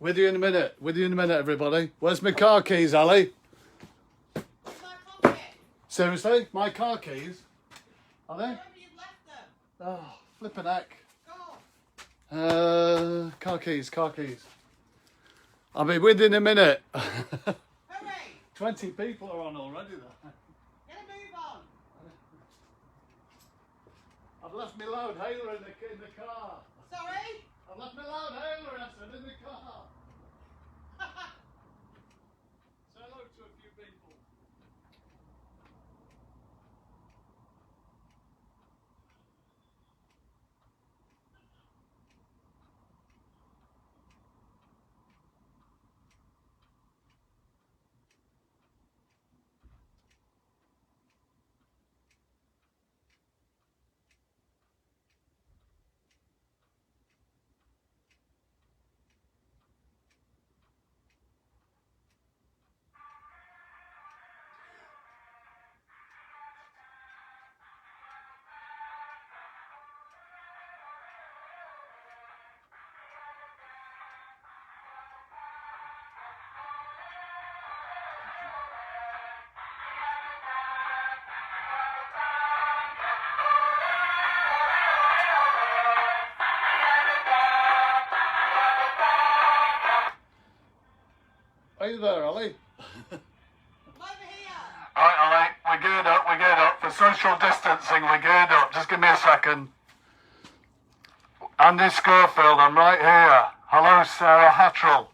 With you in a minute. With you in a minute, everybody. Where's my car keys, Ali? My pocket. Seriously? My car keys? Are they? Remember you've left them. Oh, flippin' heck. Go. Car keys, car keys. I'll be with you in a minute. Hurry. 20 people are on already there. Get a move on. I've left my loud hailer in the car. Sorry? I've left my loud hailer, I said, in the car. Say hello to a few people. Are you there, Ali? Over here. Alright, Ali, we're geared up. For social distancing, we're geared up. Just give me a second. Andy Schofield, I'm right here. Hello, Sarah Hattrell.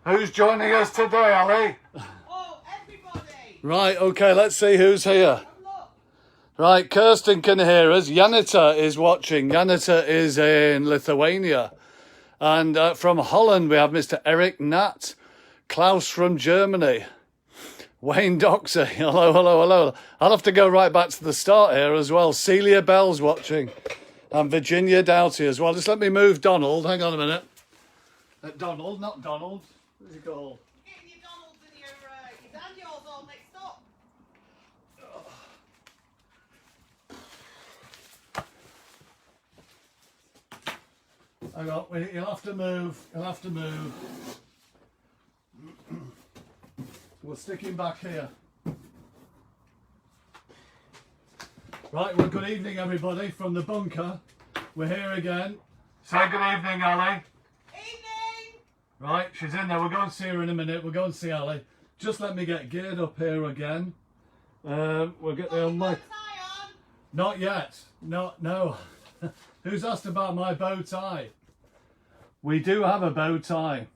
Who's joining us today, Ali? Oh, everybody. Right, okay, let's see who's here. Look. Right, Kirsten can hear us. Janita is watching. Janita is in Lithuania. And from Holland, we have Mr. Eric Nat. Klaus from Germany. Wayne Doxer. Hello, hello, hello. I'll have to go right back to the start here as well. Celia Bell's watching. And Virginia Doughty as well. Just let me move Donald. Hang on a minute. Donald, not Donald. What's he called? You're getting your Donalds and your Daniels all mixed up. Hang on, you'll have to move. You'll have to move. We'll stick him back here. Right, well, good evening, everybody, from the bunker. We're here again. Say good evening, Ali. Evening. Right, she's in there. We'll go and see her in a minute. We'll go and see Ali. Just let me get geared up here again. We'll get the mic. Tie on. Not yet. No. Who's asked about my bow tie? We do have a bow tie.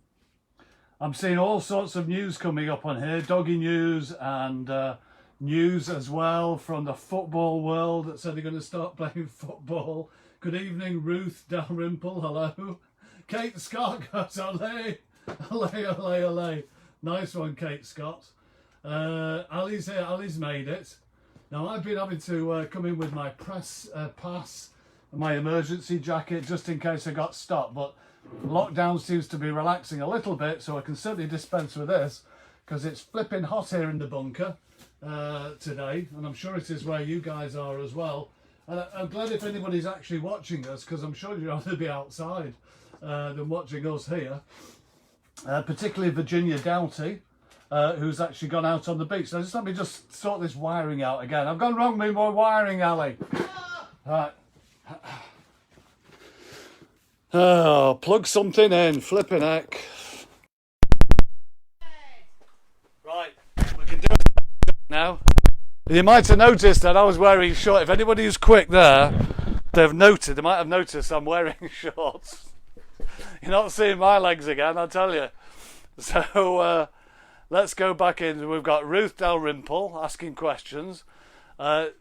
I'm seeing all sorts of news coming up on here. Doggy news and news as well from the football world that said they're going to start playing football. Good evening, Ruth Dalrymple. Hello. Kate Scott goes, ole. Nice one, Kate Scott. Ali's here. Ali's made it. Now, I've been having to come in with my press pass and my emergency jacket just in case I got stopped. But lockdown seems to be relaxing a little bit, so I can certainly dispense with this because it's flipping hot here in the bunker today, and I'm sure it is where you guys are as well. And I'm glad if anybody's actually watching us, because I'm sure you'd rather be outside than watching us here. Particularly Virginia Doughty, who's actually gone out on the beach. So just let me just sort this wiring out again. I've gone wrong with my wiring, Ali. Right. Oh, plug something in, flipping heck. Right, we can do it now. You might have noticed that I was wearing shorts. If anybody who's quick there, they might have noticed I'm wearing shorts. You're not seeing my legs again, I'll tell you. So, let's go back in. We've got Ruth Dalrymple asking questions. Yeah,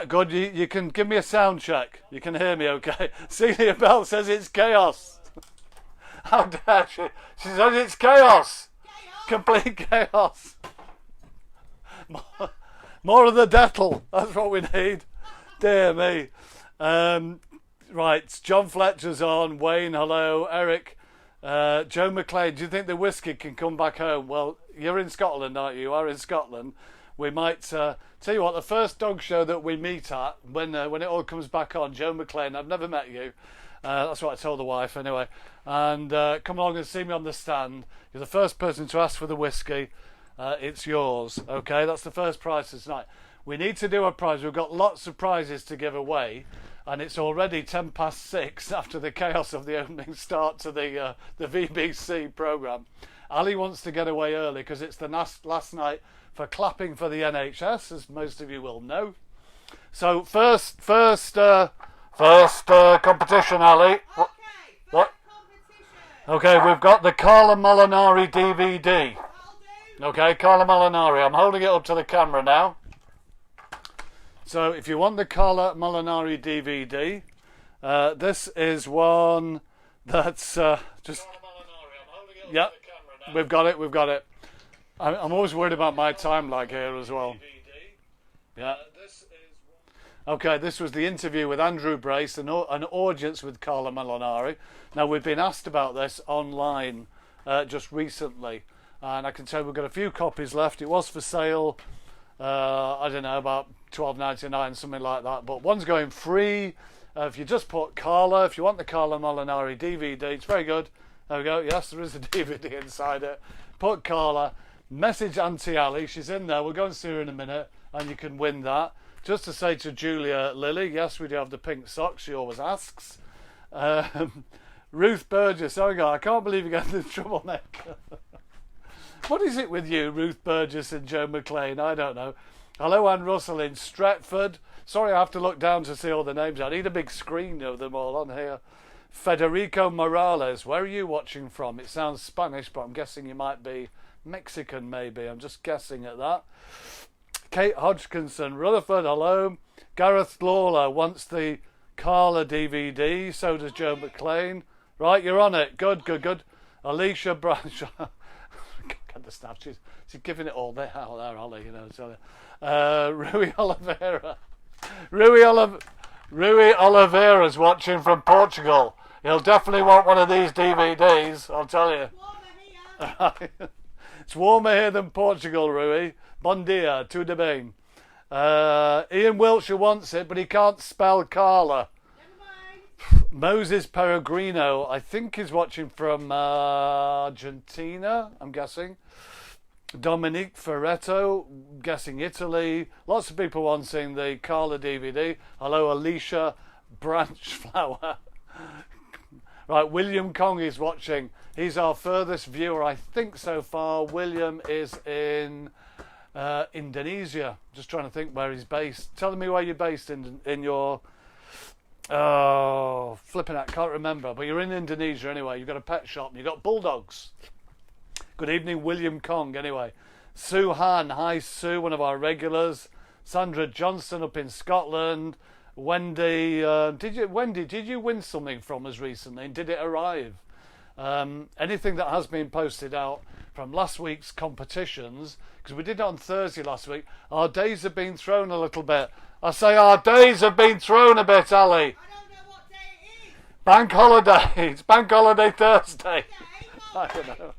good. You can give me a sound check. You can hear me okay. Celia Bell says it's chaos. How dare she? She says it's chaos. Complete chaos. More of the Dettel. That's what we need. Dear me. Right, John Fletcher's on. Wayne, hello. Eric. Joe McLean, do you think the whiskey can come back home? Well, you're in Scotland, aren't you? You are in Scotland. We might tell you what, the first dog show that we meet at when it all comes back on, Joe McLean, I've never met you. That's what I told the wife anyway. And come along and see me on the stand. You're the first person to ask for the whiskey. It's yours. Okay, that's the first prize tonight. We need to do a prize. We've got lots of prizes to give away. And it's already 6:10 after the chaos of the opening start to the VBC programme. Ali wants to get away early because it's the last night for clapping for the NHS, as most of you will know. So first competition, Ali. Okay, What? competition. Okay, we've got the Carla Molinari DVD. I'll do. Okay, Carla Molinari. I'm holding it up to the camera now. So if you want the Carla Molinari DVD, this is one that's just... Yeah, we've got it. I'm always worried about my time lag here as well. Yeah. Okay, this was the interview with Andrew Brace, an audience with Carla Molinari. Now, we've been asked about this online just recently, and I can tell you we've got a few copies left. It was for sale, I don't know, about $12.99, something like that, but one's going free. If you just put Carla, if you want the Carla Molinari DVD, it's very good. There we go. Yes, there is a DVD inside it. Put Carla, message Auntie Ali, she's in there, we'll go and see her in a minute, and you can win that. Just to say to Julia Lilly, yes, we do have the pink socks, she always asks. Ruth Burgess, oh my God, I can't believe you're getting in trouble, Nick. What is it with you, Ruth Burgess and Joe McLean? I don't know. Hello, Anne Russell in Stretford. Sorry, I have to look down to see all the names. I need a big screen of them all on here. Federico Morales, where are you watching from? It sounds Spanish, but I'm guessing you might be Mexican, maybe. I'm just guessing at that. Kate Hodgkinson, Rutherford, hello. Gareth Lawler wants the Carla DVD. So does Joe McLean. Right, you're on it. Good. Alicia Branch. Get the snap. She's giving it all there out there, Ollie, you know. So, Rui Oliveira. Rui Oliveira's watching from Portugal. He'll definitely want one of these DVDs, I'll tell you. It's warmer here than Portugal, Rui. Bon dia, tudo bem. Ian Wiltshire wants it, but he can't spell Carla. Moses Peregrino, I think he's watching from Argentina, I'm guessing. Dominique Ferretto, guessing Italy. Lots of people wanting the Carla DVD. Hello, Alicia Branchflower. Right, William Kong is watching. He's our furthest viewer, I think, so far. William is in Indonesia. Just trying to think where he's based. Tell me where you're based in your... Oh, flipping out, can't remember. But you're in Indonesia anyway. You've got a pet shop and you've got bulldogs. Good evening, William Kong, anyway. Sue Han, hi Sue, one of our regulars. Sandra Johnson up in Scotland. Wendy, did you win something from us recently? Did it arrive? Anything that has been posted out from last week's competitions, because we did it on Thursday last week, our days have been thrown a little bit. I say our days have been thrown a bit, Ali. I don't know what day it is. Bank holiday. It's Bank Holiday Thursday. I don't know.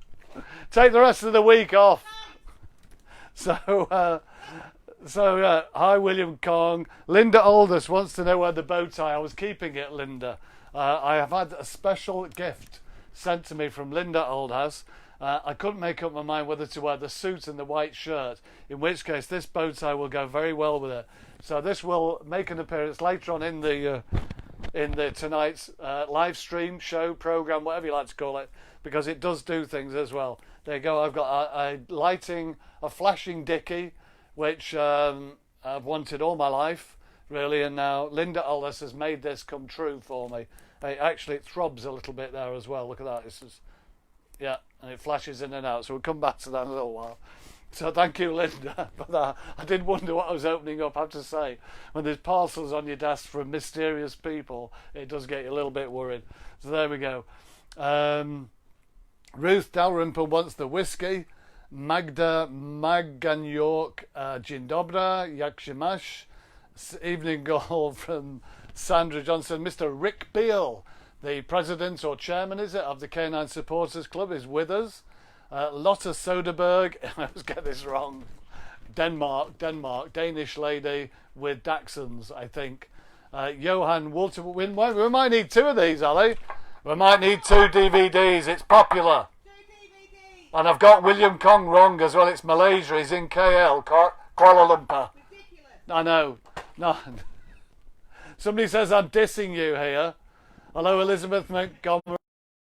Take the rest of the week off. So, hi William Kong. Linda Aldous wants to know where the bow tie. I was keeping it, Linda. I have had a special gift sent to me from Linda Oldhouse. I couldn't make up my mind whether to wear the suit and the white shirt, in which case this bow tie will go very well with it. So this will make an appearance later on in the tonight's live stream, show, program, whatever you like to call it, because it does do things as well. There you go. I've got a flashing dicky, which I've wanted all my life, really, and now Linda Aldous has made this come true for me. Actually, it throbs a little bit there as well. Look at that. It's just, Yeah, and it flashes in and out. So we'll come back to that in a little while. So thank you, Linda, for that. I did wonder what I was opening up, I have to say. When there's parcels on your desk from mysterious people, it does get you a little bit worried. So there we go. Ruth Dalrymple wants the whiskey. Magda Maganyork, Dzień dobry, jak się masz? Evening goal from Sandra Johnson. Mr. Rick Beale, the president or chairman, is it, of the Canine Supporters Club, is with us. Lotta Soderberg, I always get this wrong. Denmark, Danish lady with Dachshunds, I think. Johan Walter, we might need 2 of these, Ali. We might need 2 DVDs. It's popular. 2 DVDs. And I've got William Kong wrong as well. It's Malaysia. He's in KL, Kuala Lumpur. Ridiculous. I know. No. Somebody says I'm dissing you here. Hello, Elizabeth Montgomery.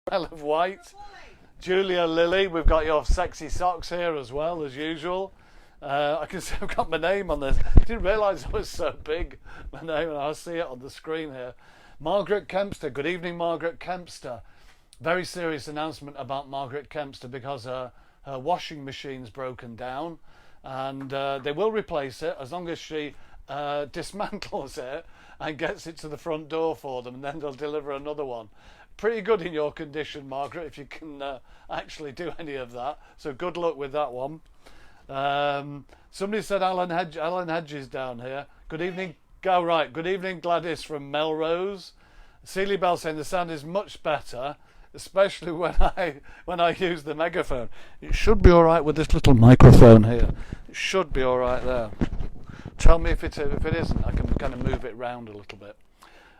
Smell of White. Julia Lilly, we've got your sexy socks here as well, as usual. I can see I've got my name on this. I didn't realise it was so big, my name, and I see it on the screen here. Margaret Kempster, good evening, Margaret Kempster. Very serious announcement about Margaret Kempster because her washing machine's broken down, and they will replace it as long as she dismantles it and gets it to the front door for them, and then they'll deliver another one. Pretty good in your condition, Margaret, if you can actually do any of that. So good luck with that one. Somebody said Alan Hedges down here. Good evening. Go right. Good evening, Gladys from Melrose. Seeley Bell saying the sound is much better, especially when I use the megaphone. It should be all right with this little microphone here. It should be all right there. Tell me if it isn't. I can kind of move it round a little bit.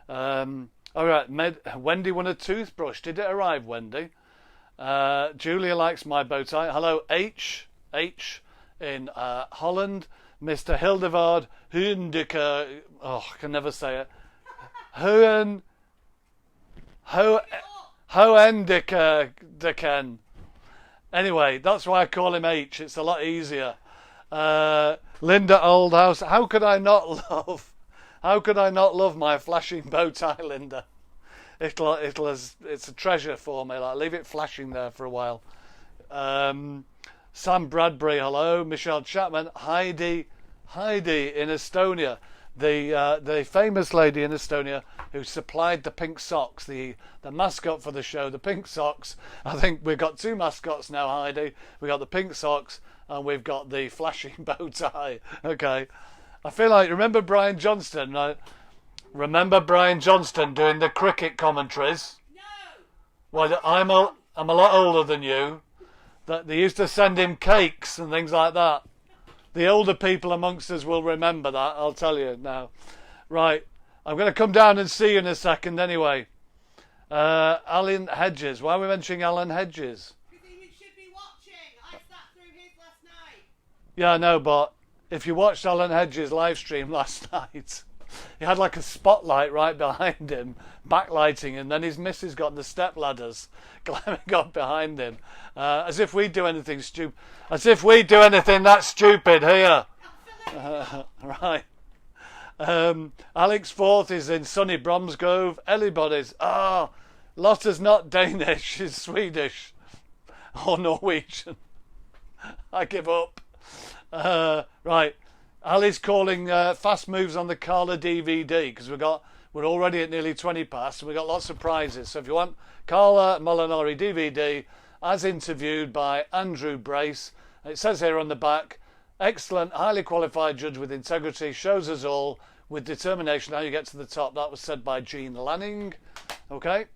All right, Wendy won a toothbrush. Did it arrive, Wendy? Julia likes my bow tie. Hello, H in Holland. Mr. Hildevard Hoendeke. Oh, I can never say it. Hoendeke. Anyway, that's why I call him H. It's a lot easier. Linda Oldhouse. How could I not love my flashing bow tie, Linda? It's a treasure for me. Like, leave it flashing there for a while. Sam Bradbury, hello. Michelle Chapman, Heidi in Estonia, the famous lady in Estonia who supplied the pink socks, the mascot for the show, the pink socks. I think we've got 2 mascots now, Heidi. We've got the pink socks and we've got the flashing bow tie. Okay. I feel like, remember Brian Johnston? Remember Brian Johnston doing the cricket commentaries? No. Well, I'm a lot older than you. That they used to send him cakes and things like that. The older people amongst us will remember that, I'll tell you now. Right, I'm going to come down and see you in a second anyway. Alan Hedges. Why are we mentioning Alan Hedges? Because you should be watching. I sat through his last night. Yeah, I know, but if you watched Alan Hedges' live stream last night, he had like a spotlight right behind him, backlighting, and then his missus got the step ladders climbing up behind him, as if we do anything stupid. As if we do anything that stupid here. Right. Alex Forth is in sunny Bromsgrove. Everybody's Lotta's not Danish, she's Swedish or Norwegian. I give up. Right. Ali's calling fast moves on the Carla DVD because we're already at nearly 20 past and we've got lots of prizes. So if you want Carla Molinari DVD as interviewed by Andrew Brace, it says here on the back, excellent, highly qualified judge with integrity, shows us all with determination how you get to the top. That was said by Jean Lanning. Okay.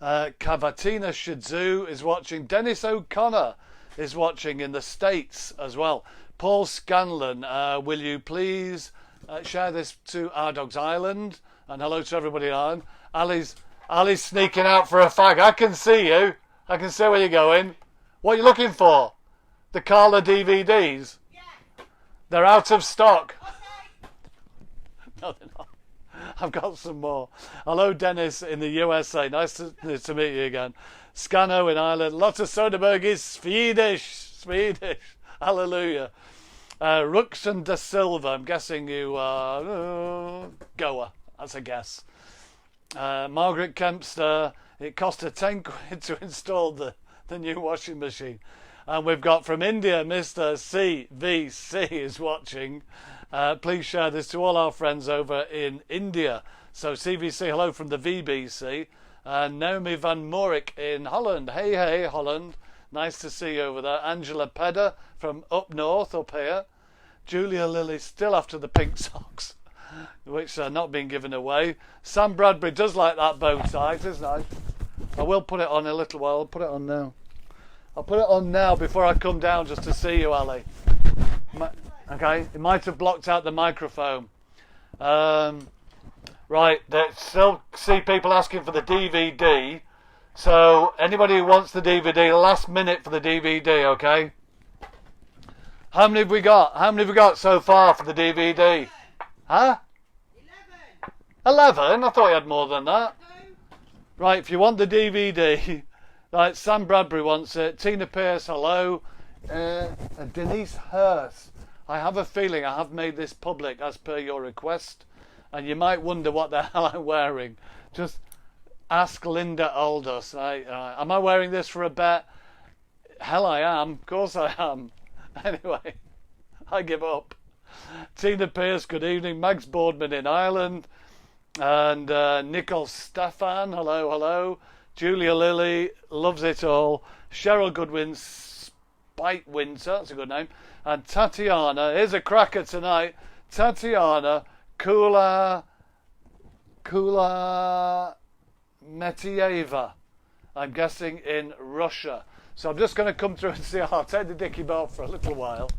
Cavatina Shizu is watching. Dennis O'Connor is watching in the States as well. Paul Scanlon, will you please share this to Our Dogs Island? And hello to everybody on. Ali's sneaking out for a fag. I can see you. I can see where you're going. What are you looking for? The Carla DVDs? Yeah. They're out of stock. Okay. No, they're not. I've got some more. Hello, Dennis in the USA. Nice to meet you again. Scano in Ireland. Lotta Soderberg is Swedish. Hallelujah. Ruxan da Silva. I'm guessing you are Goa. That's a guess. Margaret Kempster, it cost her 10 quid to install the new washing machine. And we've got from India, Mr. CVC is watching. Please share this to all our friends over in India. So CVC, hello from the VBC. Naomi van Morik in Holland. Hey, hey, Holland. Nice to see you over there. Angela Pedder from up north, up here. Julia Lilly still after the pink socks, which are not being given away. Sam Bradbury does like that bow tie. It is nice. I will put it on in a little while. I'll put it on now. I'll put it on now before I come down just to see you, Ali. Okay, it might have blocked out the microphone. Right, still see people asking for the DVD. So anybody who wants the DVD, last minute for the DVD, okay? How many have we got? How many have we got so far for the DVD? Huh? 11? I thought you had more than that. Right, if you want the DVD, right, Sam Bradbury wants it. Tina Pierce, hello. Denise Hurst. I have a feeling I have made this public as per your request, and you might wonder what the hell I'm wearing. Just ask Linda Aldous. Am I wearing this for a bet? Hell, I am. Of course I am. Anyway, I give up. Tina Pierce, good evening. Max Boardman in Ireland. And Nicole Stefan, hello, hello. Julia Lilly, loves it all. Cheryl Goodwin, Spite Winter, that's a good name. And Tatiana, here's a cracker tonight. Tatiana Kula Metieva, I'm guessing in Russia. So I'm just going to come through and see. I'll take the dicky off for a little while.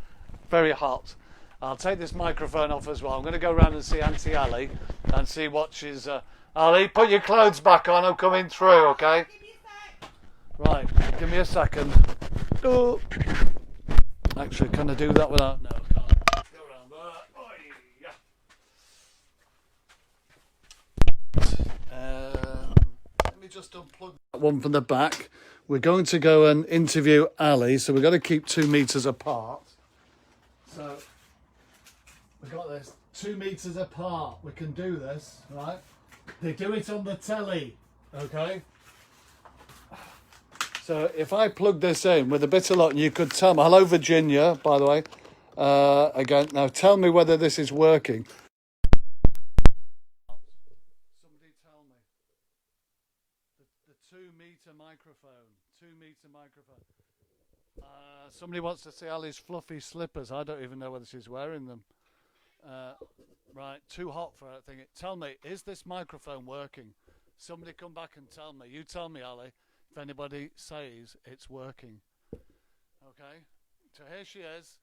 Very hot. I'll take this microphone off as well. I'm going to go around and see Auntie Ali and see what she's... Ali, put your clothes back on. I'm coming through, okay? Right, give me a second. Oh. Actually, can I do that without... No, I can't. Go around there. Let me just unplug that one from the back. We're going to go and interview Ali, so we've got to keep 2 meters apart. So we've got this 2 meters apart. We can do this, right? They do it on the telly, okay? So if I plug this in with a bit of luck, you could tell me. Hello, Virginia, by the way. Again, now tell me whether this is working. Somebody tell me. The 2 meter microphone. 2 meter microphone. Somebody wants to see Ali's fluffy slippers. I don't even know whether she's wearing them. Right, too hot for that thing. Tell me, is this microphone working? Somebody come back and tell me. You tell me, Ali, if anybody says it's working. Okay, so here she is.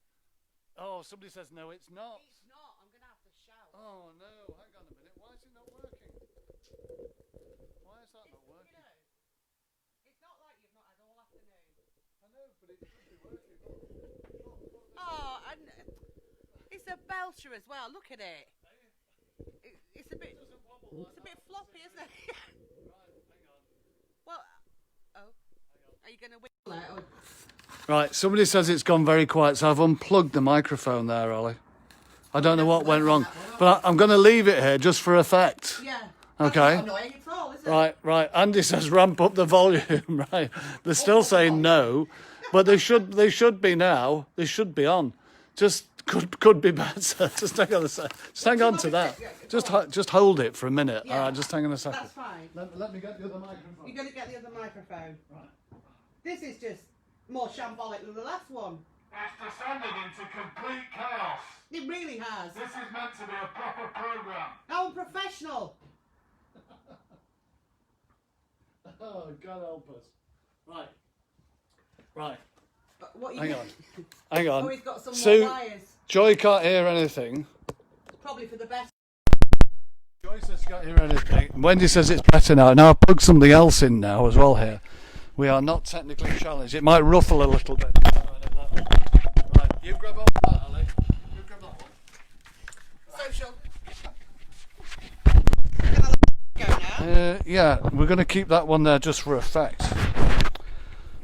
Oh, somebody says no, it's not. It's not. I'm going to have to shout. Oh no, hang on a minute. Why is it not working? Why is that not working? You know, it's not like you've not had all afternoon. I know, but it should be working. Oh, and it's a belter as well. Look at it. It's a bit floppy, isn't it? Right, hang on. Well, are you going to wiggle it? Right, somebody says it's gone very quiet, so I've unplugged the microphone there, Ollie. I don't know what went wrong, but I'm going to leave it here just for effect. Yeah. Okay. That's not annoying at all, is it? Right, right. Andy says ramp up the volume. Right, they're still saying no, but they should be now. They should be on. Just could be better. Just hang on a sec. Just hang on to that. Just hold it for a minute. Yeah. All right, just hang on a second. That's fine. Let me get the other microphone. You're going to get the other microphone. Right. This is just more shambolic than the last one. It's descended into complete chaos. It really has. This is meant to be a proper program. How unprofessional. Oh, God help us. Right. Right. But what you Hang on. Hang on. Oh, he's got some Sue, more wires. Joy can't hear anything. Probably for the best. Joy says she can't hear anything. Wendy says it's better now. Now I've plugged something else in now as well here. We are not technically challenged. It might ruffle a little bit. Right, you grab on that, Ali. You grab that one. Social. Can I let go now? Yeah, we're going to keep that one there just for effect.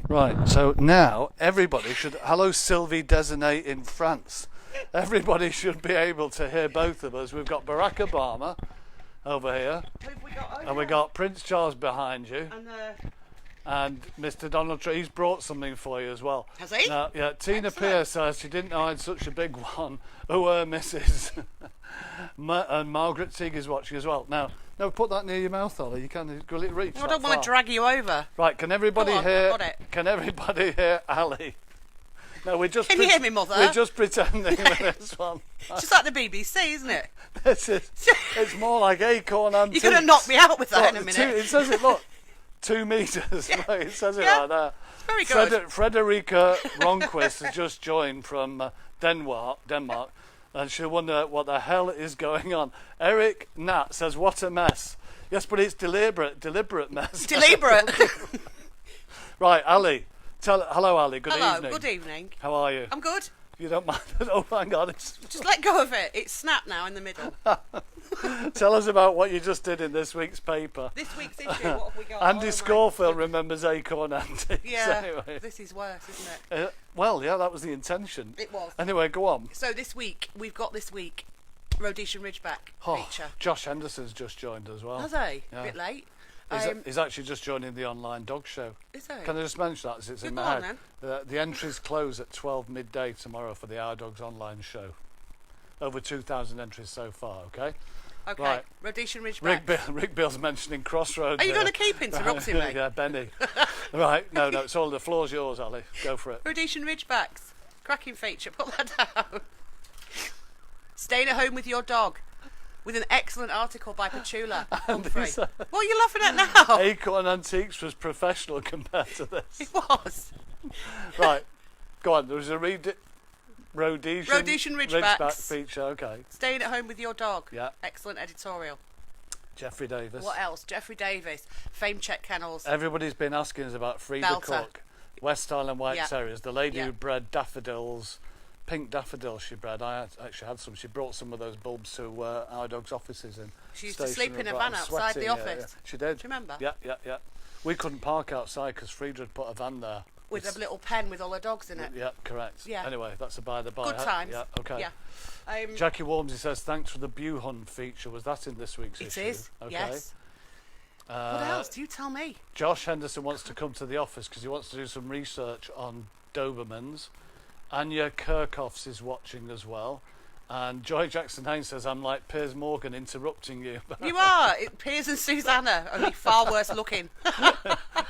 Right, so now everybody should... Hello, Sylvie Desinay in France. Everybody should be able to hear both of us. We've got Barack Obama, over here. Who have we got over? And we got Prince Charles behind you. And And Mr. Donald Trump, he's brought something for you as well. has he? Now, yeah, Tina Excellent. Pierce says she didn't know I had such a big one. Who her missus. And Margaret Teague is watching as well. Now, no, put that near your mouth, Ollie. You can't will it reach. I don't want to drag you over. Right, can everybody Go on, hear? I've got it. Can everybody hear Ali? No, we're just. Can you hear me, Mother? We're just pretending with this one. It's just like the BBC, isn't it? It's more like Acorn Antiques. You're going to knock me out with that in a Look, minute. It says it. Look, 2 meters. Look, it says it Yeah. like that. Very good. Frederica Ronquist has just joined from Denmark, and she'll wonder what the hell is going on. Eric Nat says, "What a mess." Yes, but it's deliberate mess. Deliberate. Right, Ali. Hello, Ali. Good Hello, evening. good evening. How are you? I'm good. If you don't mind. Oh, hang on. Just let go of it. It's snapped now in the middle. Tell us about what you just did in this week's paper. This week's issue, what have we got? Andy Oh, Scorfield my- remembers Acorn Antiques. Yeah, Anyway. this is worse, isn't it? Well, yeah, that was the intention. It was. Anyway, go on. So we've got Rhodesian Ridgeback feature. Josh Henderson's just joined as well. Has he? Yeah. A bit late. He's actually just joining the online dog show. Is he? Can I just mention that as it's in Go my on, head? The entries close at 12 midday tomorrow for the Our Dogs online show. Over 2,000 entries so far, okay? Okay, Right. Rhodesian Ridgeback. Rick Bill's mentioning Crossroads. Are you here. going to keep interrupting me? Yeah, Benny. Right, no, it's all the floor's yours, Ali. Go for it. Rhodesian Ridgebacks. Cracking feature. Put that down. Staying at home with your dog. With an excellent article by Petula Humphrey. What are you laughing at now? Acorn Antiques was professional compared to this. It was. Right, go on. There was a Rhodesian Ridgebacks. feature. Okay. Staying at home with your dog. Yeah. Excellent editorial. Jeffrey Davis. What else? Jeffrey Davis. Fame Check Kennels. Everybody's been asking us about Frida Belter. Cook, West Island White Yeah. Terriers, the lady Yeah. who bred daffodils, pink daffodils she bred. Actually had some. She brought some of those bulbs to Our Dog's offices in. She used to Station sleep in a Road. van I'm outside sweating, the yeah, office. yeah. She did. Do you remember? Yeah. We couldn't park outside because Frida had put a van there. With a little pen with all her dogs in it. Yeah, correct. Yeah. Anyway, that's a by the by. Good times. Yeah, okay. Yeah. Jackie Warmsy says, thanks for the Bew Hunt feature. Was that in this week's issue? It is. Okay. Yes. What else? Do you tell me? Josh Henderson wants to come to the office because he wants to do some research on Dobermans. Anya Kirchhoffs is watching as well. And Joy Jackson Haynes says, I'm like Piers Morgan interrupting you. You are. Piers and Susanna, only far worse looking.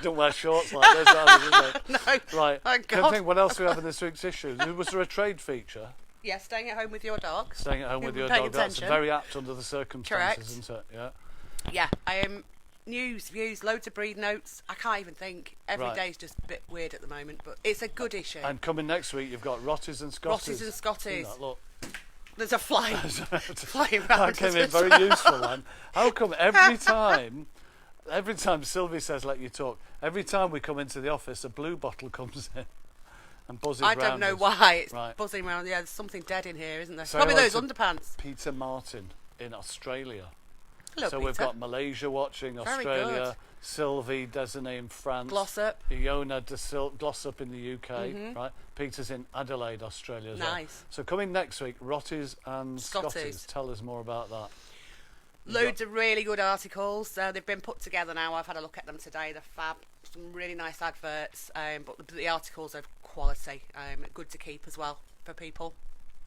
Don't wear shorts like this, either, do No. they? Right. Oh, Can I God. think what else do we have in this week's issue? Was there a trade feature? Yeah, staying at home with your dog. Staying at home with You've your been dog. paying That's attention. very apt under the circumstances, Correct. isn't it? Yeah. Yeah. News, views, loads of breed notes. I can't even think. Every Right. day's just a bit weird at the moment, but it's a good issue. And coming next week, you've got Rotties and Scotties. Rotties and Scotties. See that? Look. There's a flying That round. came in very useful, man. How come every time Sylvie says let you talk, every time we come into the office, a blue bottle comes in and buzzes I round don't know us. why it's Right. buzzing around. Yeah, there's something dead in here, isn't there? Say Probably hello those to underpants. Peter Martin in Australia. Hello, So Peter. we've got Malaysia watching, Very Australia, good. Sylvie, Desiree in France, Glossop. Iona Glossop in the UK, right? Peter's in Adelaide, Australia as well. Nice. So coming next week, Rotties and Scotties. Scotties. Tell us more about that. Loads of really good articles. They've been put together now. I've had a look at them today. They're fab. Some really nice adverts. But the articles are quality. Good to keep as well for people.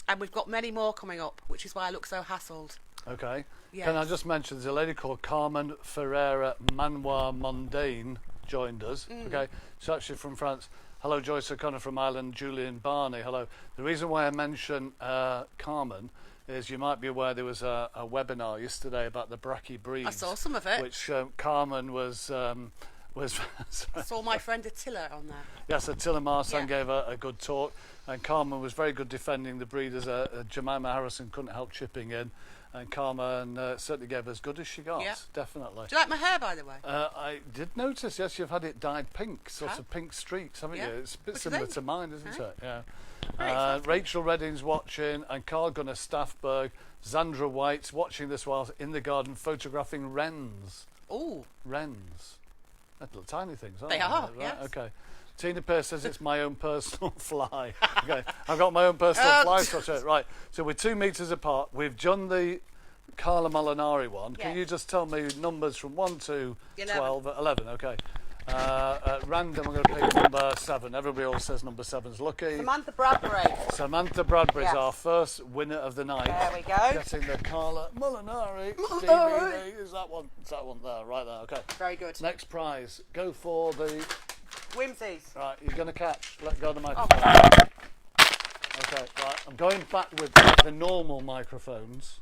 And we've got many more coming up, which is why I look so hassled. Okay. Yes. Can I just mention there's a lady called Carmen Ferreira Manoir Mondaine joined us. Okay. She's actually from France. Hello, Joyce O'Connor from Ireland. Julian Barney. Hello. The reason why I mention Carmen is you might be aware there was a webinar yesterday about the Bracky breeds. I saw some of it. Which Carmen was I saw my friend Attila on there. Yes, Attila Marsan Yeah. gave a good talk, and Carmen was very good defending the breeders. Jemima Harrison couldn't help chipping in, and Carmen certainly gave as good as she got, Yeah. definitely. Do you like my hair, by the way? I did notice, yes, you've had it dyed pink, sort of pink streaks, haven't Yeah. you? It's a bit What do you similar think? to mine, isn't it? Yeah. Very exciting. Rachel Redding's watching, and Carl Gunnar Staffberg, Zandra White's watching this while in the garden photographing wrens. Oh, Wrens. They're little tiny things, aren't They they? are, Right, yes. okay. Tina Pierce says it's my own personal fly. Okay, I've got my own personal fly sweater. Right, so we're 2 meters apart. We've done the Carla Molinari one. Yeah. Can you just tell me numbers from 1 to 12? 11, okay. At random, I'm going to pick number 7. Everybody always says number 7's lucky. Samantha Bradbury. Samantha Bradbury's Yes. our first winner of the night. There we go. Getting the Carla Molinari DVD. Is that one? Is that one there? Right there, okay. Very good. Next prize. Go for the... Whimsies. Right, you're going to catch. Let go of the Oh, microphone. Okay, right. I'm going back with the normal microphones.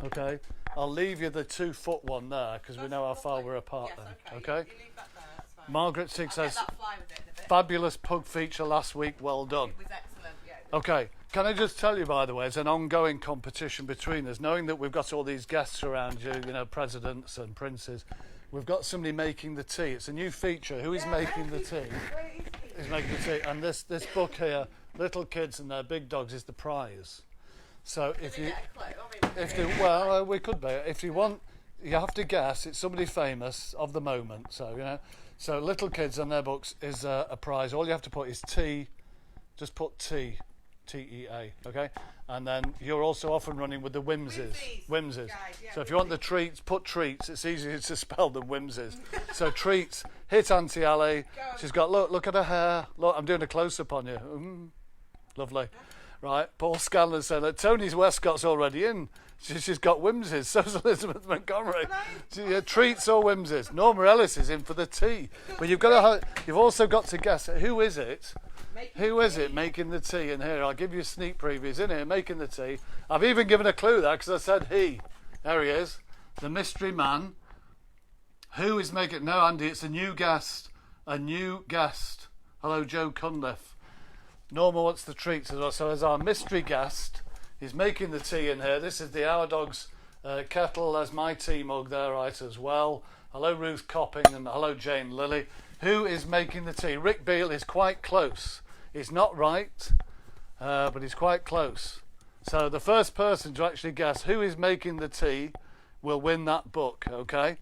Okay. I'll leave you the 2-foot one there because we know how far we're apart yes, then. okay. Okay. You leave that there, that's fine. Margaret Sig I'll says, get that fly with it in a bit. fabulous pug feature last week. Well done. It was excellent, yeah. Okay, can I just tell you, by the way, it's an ongoing competition between us, knowing that we've got all these guests around you, you know, presidents and princes. We've got somebody making the tea. It's a new feature. Who is making the tea? Is making the tea. And this book here, Little Kids and Their Big Dogs, is the prize. So if you, we could be. If you want, you have to guess. It's somebody famous of the moment. So you know, so Little Kids and Their Books is a prize. All you have to put is T. Just put T, T-E-A. Okay, and then you're also off and running with the Whimsies. Whimsies. Guys, yeah, So if you want the treats, put treats. It's easier to spell than Whimsies. So treats. Hit Auntie Ali. She's got look at her hair. Look, I'm doing a close up on you. Lovely. Right, Paul Scanlon said that Tony's Westcott's already in. She's got Whimsies. So's Elizabeth Montgomery. Treats or Whimsies. Norma Ellis is in for the tea. But you've also got to guess who is it. Who is it making the tea? And here, I'll give you a sneak preview. He's in here making the tea. I've even given a clue there because I said he. There he is, the mystery man. Who is making? No, Andy, it's a new guest. A new guest. Hello, Joe Cunliffe. Norma wants the treats as well. So as our mystery guest, he's making the tea in here. This is the Our Dog's kettle. There's my tea mug there, right, as well. Hello, Ruth Copping, and hello, Jane Lilly. Who is making the tea? Rick Beale is quite close. He's not right, but he's quite close. So the first person to actually guess who is making the tea will win that book, okay?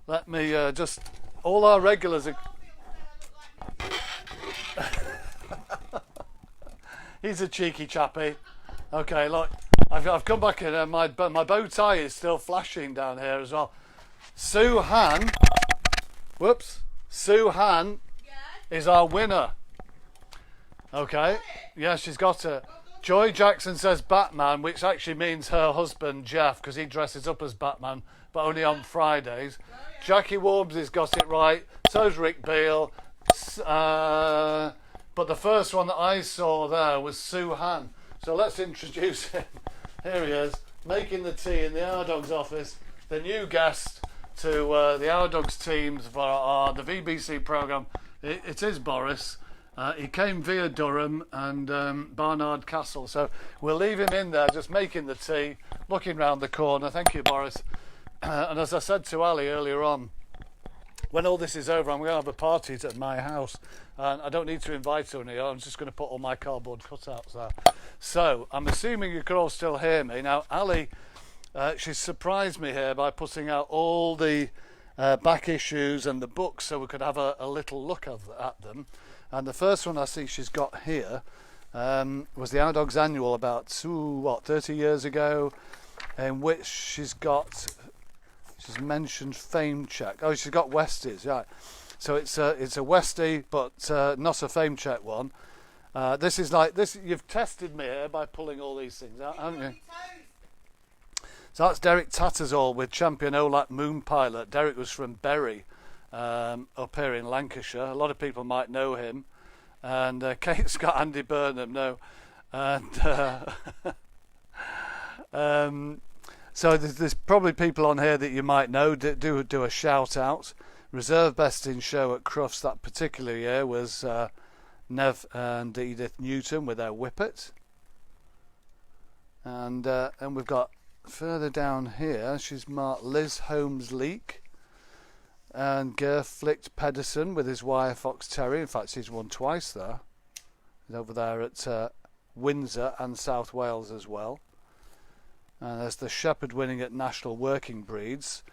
Let me just... All our regulars are... He's a cheeky chappy. Okay, look, I've come back in and my bow tie is still flashing down here as well. Sue Han... Whoops. Sue Han is our winner. Okay. Yeah, she's got it. Joy Jackson says Batman, which actually means her husband Jeff, because he dresses up as Batman, but only on Fridays. Jackie Warmsley's got it right. So's Rick Beale. But the first one that I saw there was Sue Han. So let's introduce him. Here he is, making the tea in the Our Dogs office. The new guest to the Our Dogs teams for the VBC programme. It is Boris. He came via Durham and Barnard Castle. So we'll leave him in there just making the tea, looking round the corner. Thank you, Boris. And as I said to Ali earlier on, when all this is over, I'm going to have a party at my house. And I don't need to invite her in here. I'm just going to put all my cardboard cutouts there. So I'm assuming you can all still hear me. Now, Ali, she's surprised me here by putting out all the back issues and the books so we could have a little look at them. And the first one I see she's got here was the Our Dogs Annual about 30 years ago, in which she's mentioned Fame Check. Oh, she's got Westies, right. So it's a Westie, but not a Fame Check one. This is like this. You've tested me here by pulling all these things out, haven't you? So that's Derek Tattersall with Champion OLAC Moon Pilot. Derek was from Bury, up here in Lancashire. A lot of people might know him. And Kate's got Andy Burnham, no. And so there's probably people on here that you might know. Do a shout out. Reserve Best in Show at Crufts that particular year was Nev and Edith Newton with their Whippet. And we've got further down here, she's marked Liz Holmes Leake and Ger Flicked Pedersen with his Wire Fox Terrier. In fact, he's won twice there. He's over there at Windsor and South Wales as well. And there's the Shepherd winning at National Working Breeds,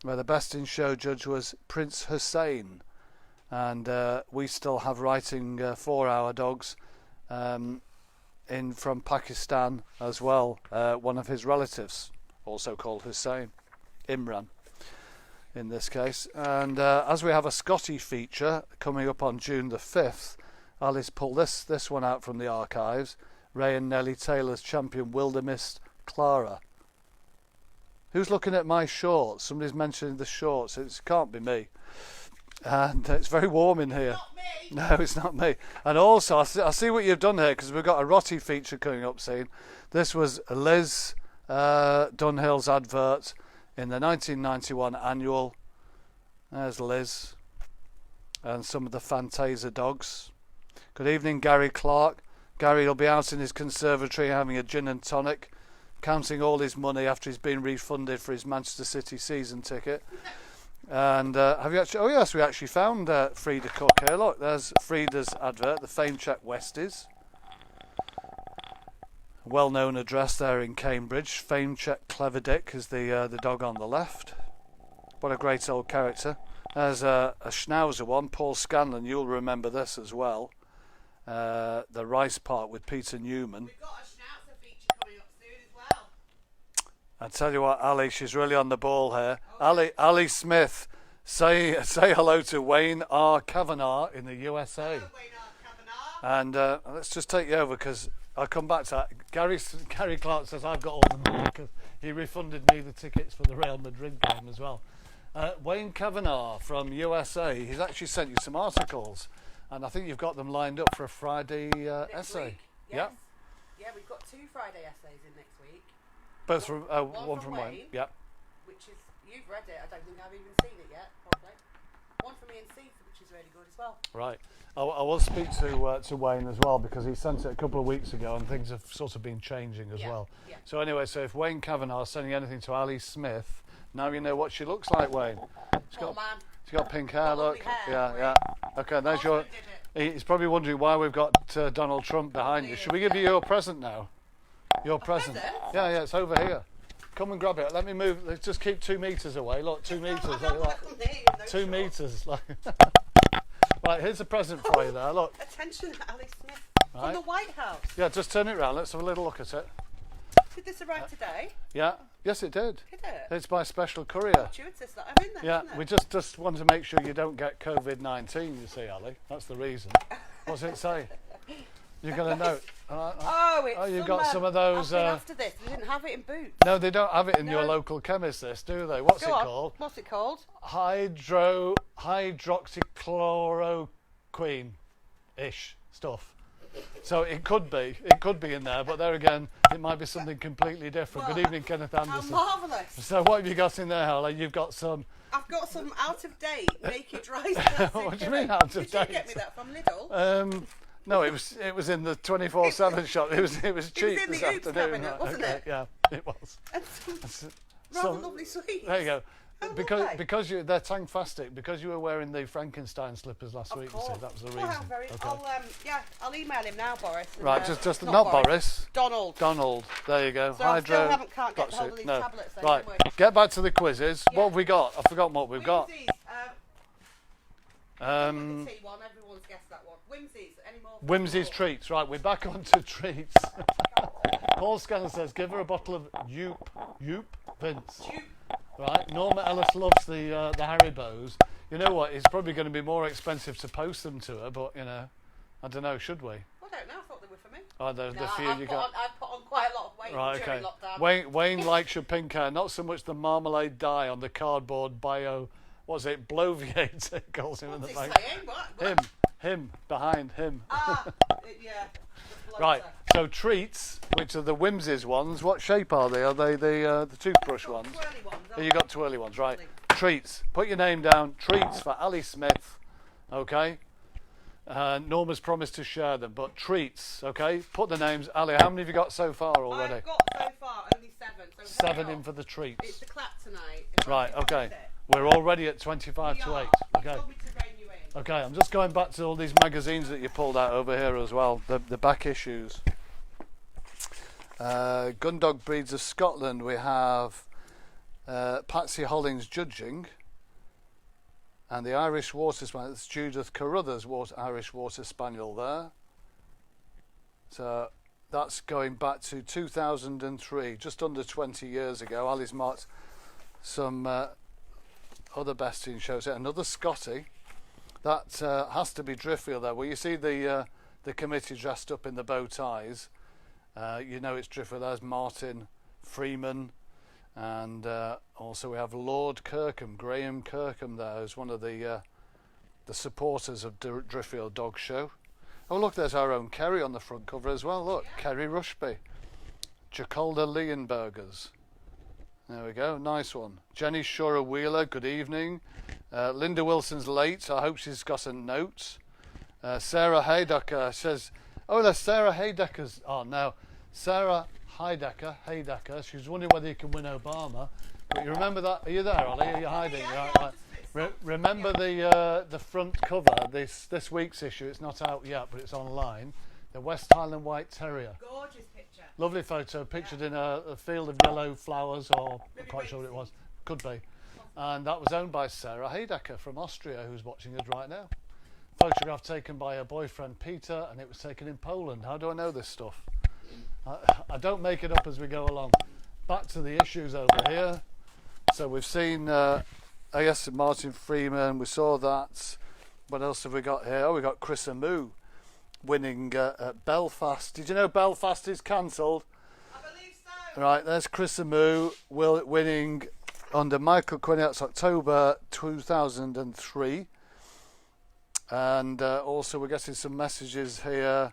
where the Best in Show judge was Prince Hussein. And we still have writing for our dogs in from Pakistan as well, one of his relatives, also called Hussein, Imran in this case. And as we have a Scotty feature coming up on June the 5th, Alice pulled this one out from the archives. Ray and Nellie Taylor's champion Wildermist Clara. Who's looking at my shorts? Somebody's mentioning the shorts. It can't be me. And it's very warm in here. Not me. No, it's not me. And also, I see what you've done here, because we've got a Rotty feature coming up soon. This was Liz Dunhill's advert in the 1991 annual. There's Liz and some of the Fantasia dogs. Good evening, Gary Clark. Gary will be out in his conservatory having a gin and tonic, counting all his money after he's been refunded for his Manchester City season ticket. And have you actually? Oh yes, we actually found Frida Cook here. Look, there's Frida's advert, the Fame Check Westies. Well-known address there in Cambridge. Fame Check Clever Dick is the dog on the left. What a great old character. There's a Schnauzer one, Paul Scanlon. You'll remember this as well. The Rice Park with Peter Newman. We've got a Schnauzer feature coming up soon as well. I tell you what, Ali, she's really on the ball here. Ali Smith, say hello to Wayne R. Kavanagh in the USA. Hello, Wayne R. Kavanagh. And let's just take you over, because I'll come back to that. Gary Clark says I've got all the money because he refunded me the tickets for the Real Madrid game as well. Wayne Kavanagh from USA, he's actually sent you some articles, and I think you've got them lined up for a Friday essay. Week, yes. Yeah. Yeah, we've got 2 Friday essays in next week. Both from one from Wayne. Wayne. Yeah. Which is, you've read it. I don't think I've even seen it yet. Probably. One from Ian Seath, which is really good as well. Right. I will speak to Wayne as well, because he sent it a couple of weeks ago and things have sort of been changing as well. Yeah. So anyway, so if Wayne Kavanagh is sending anything to Ali Smith, now you know what she looks like, Wayne. She's got pink hair, Got look. lovely hair, Yeah. Okay, there's your. Husband did it. He's probably wondering why we've got Donald Trump behind you. Should we give you your present now? Your present? present? Yeah, it's over here. Come and grab it. Let me move. Let's just keep 2 meters away. Look, 2 meters. I Like don't that. want to come near you, no 2 shot. meters. Like. Right, here's a present for you there. Look. Attention, Ali Smith. Right. From the White House. Yeah, just turn it round. Let's have a little look at it. Did this arrive today? Yeah. Yes, it did. Did it? It's by special courier. Fortuitous that I'm in there, Yeah, isn't it? we just want to make sure you don't get COVID-19, you see, Ali. That's the reason. What's it say? You're going to know. You've got some of those. After this, they didn't have it in Boots. No, they don't have it in your No. local chemist list, do they? What's Go it on. called? What's it called? Hydroxychloroquine-ish stuff. So it could be in there, but there again, it might be something completely different. Good evening, Kenneth How Anderson. marvellous. So what have you got in there, Holly? You've got some. I've got some out of date naked rice. What do you mean out of Did date? you get me that from Lidl? No, it was in the 24/7 shop. It was cheap in the this Oops afternoon. cabinet, wasn't it? Yeah, it was. And some rather lovely sweets. There you go. How Because lovely. because they're tangfastic, because you were wearing the Frankenstein slippers last Of week. course. You see, that was the Well, reason. how very, Okay. I'll email him now, Boris. and, Right, just not Boris. Donald. Donald. There you go. So I still can't get hold of these No. tablets. Though, Right, don't we? get back to the quizzes. Yeah. What have we got? I've forgotten what we've got. Whimsies. The tea one. Everyone's guessed that one. Whimsies. Any more? Whimsy's treats. Right, we're back on to treats. Paul Scanner says, give her a bottle of Yoop, Vince. Jupe. Right, Norma Ellis loves the Haribos. You know what? It's probably going to be more expensive to post them to her, but you know, I don't know. Should we? I don't know. I thought they were for me. Oh, there's No, the few I've you put got. on, I've put on quite a lot of weight Right, during okay. lockdown. Wayne likes your pink hair, not so much the marmalade dye on the cardboard bio. What's it? Bloviator calls him in the What's it back. saying? What? Him, behind him. Yeah. the Right. bloater. So treats, which are the Whimsies ones. What shape are they? Are they the toothbrush ones? Twirly ones. Oh, you got twirly ones, right? Twirly. Treats. Put your name down. Treats for Ali Smith. Okay. Norma's promised to share them, but treats. Okay. Put the names. Ali, how many have you got so far already? I've got so far only 7. So 7 in for the It's treats. the clap tonight. Right. If I Okay. miss it. We're already at 25 We to are. 8. You Okay. told me to rein you in. Okay. I'm just going back to all these magazines that you pulled out over here as well. The back issues. Gundog Breeds of Scotland. We have Patsy Hollings judging, and the Irish Water Spaniel. It's Judith Carruthers Irish Water Spaniel there. So that's going back to 2003, just under 20 years ago. Ali's marked some other besting shows here. Another Scotty. That has to be Driffield there. Well, you see the committee dressed up in the bow ties. You know it's Driffield. There's Martin Freeman. And also we have Lord Kirkham, Graham Kirkham there, who's one of the supporters of Driffield Dog Show. Oh look, there's our own Kerry on the front cover as well. Look, yeah. Kerry Rushby, Jacolda Leonbergers. There we go, nice one. Jenny Shura Wheeler, good evening. Linda Wilson's late, I hope she's got some notes. Sarah Haydecker says, oh, there's Sarah Haydecker's. Oh no, Sarah Haydecker. She's wondering whether you can win Obama. But you remember that? Are you there, Ollie? Are you hiding? Yeah. Remember the front cover, this week's issue. It's not out yet, but it's online. The West Highland White Terrier. Gorgeous picture. Lovely photo, pictured in a field of yellow flowers, or I'm quite sure what it was. Could be. And that was owned by Sarah Haydecker from Austria, who's watching us right now. Photograph taken by her boyfriend Peter, and it was taken in Poland. How do I know this stuff? I don't make it up as we go along. Back to the issues over here. So we've seen, I guess, Martin Freeman. We saw that. What else have we got here? Oh, we got Chris Amoo winning at Belfast. Did you know Belfast is cancelled? I believe so. Right, there's Chris Amoo winning under Michael Quinnett's October 2003. And also we're getting some messages here.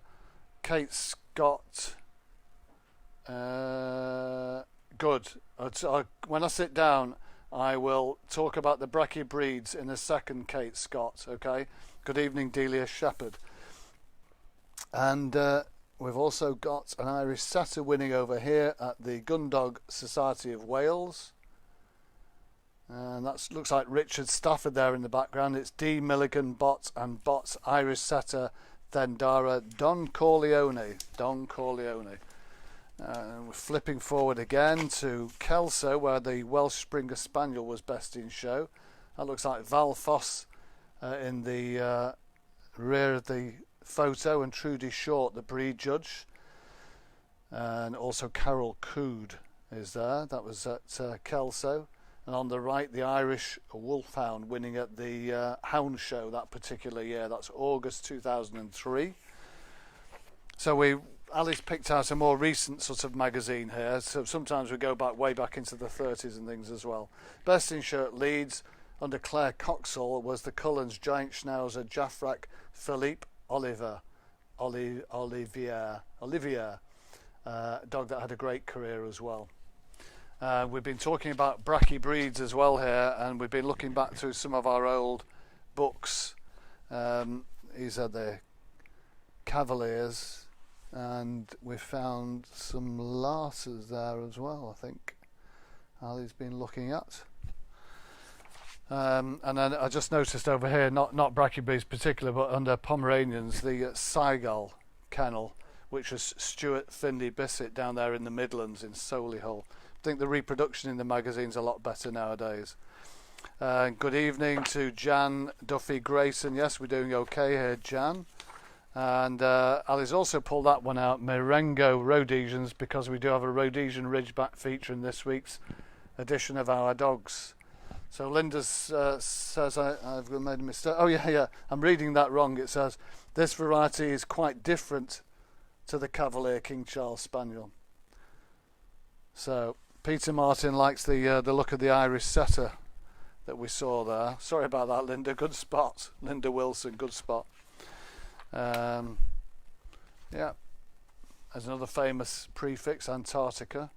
Kate Scott. Good. When I sit down, I will talk about the Breckie breeds in a second, Kate Scott. Okay. Good evening, Delia Shepherd. And we've also got an Irish Setter winning over here at the Gundog Society of Wales. And that looks like Richard Stafford there in the background. It's D. Milligan Bott and Bott's Irish Setter Thendara Don Corleone. We're flipping forward again to Kelso, where the Welsh Springer Spaniel was best in show. That looks like Val Foss in the rear of the photo, and Trudy Short, the breed judge. And also Carol Cood is there. That was at Kelso. And on the right, the Irish Wolfhound winning at the Hound Show that particular year. That's August 2003. So Alice picked out a more recent sort of magazine here. So sometimes we go way back into the 30s and things as well. Best in Shirt Leeds under Claire Coxall was the Cullen's Giant Schnauzer Jaffrak Philippe Olivier. Dog that had a great career as well. We've been talking about Breckie breeds as well here, and we've been looking back through some of our old books. These are the Cavaliers, and we found some Larsers there as well, I think Ali's been looking at. And then I just noticed over here, not Breckie breeds particular, but under Pomeranians, the Seagull kennel, which was Stuart Finley Bissett down there in the Midlands in Solihull. I think the reproduction in the magazine's a lot better nowadays. Good evening to Jan Duffy Grayson. Yes, we're doing okay here, Jan. And Ali's also pulled that one out, Marengo Rhodesians, because we do have a Rhodesian Ridgeback feature in this week's edition of Our Dogs. So Linda says I've made a mistake. Oh yeah, I'm reading that wrong. It says this variety is quite different to the Cavalier King Charles Spaniel. So Peter Martin likes the look of the Irish Setter that we saw there. Sorry about that, Linda. Good spot. Linda Wilson, good spot. Yeah. There's another famous prefix, Antarctica.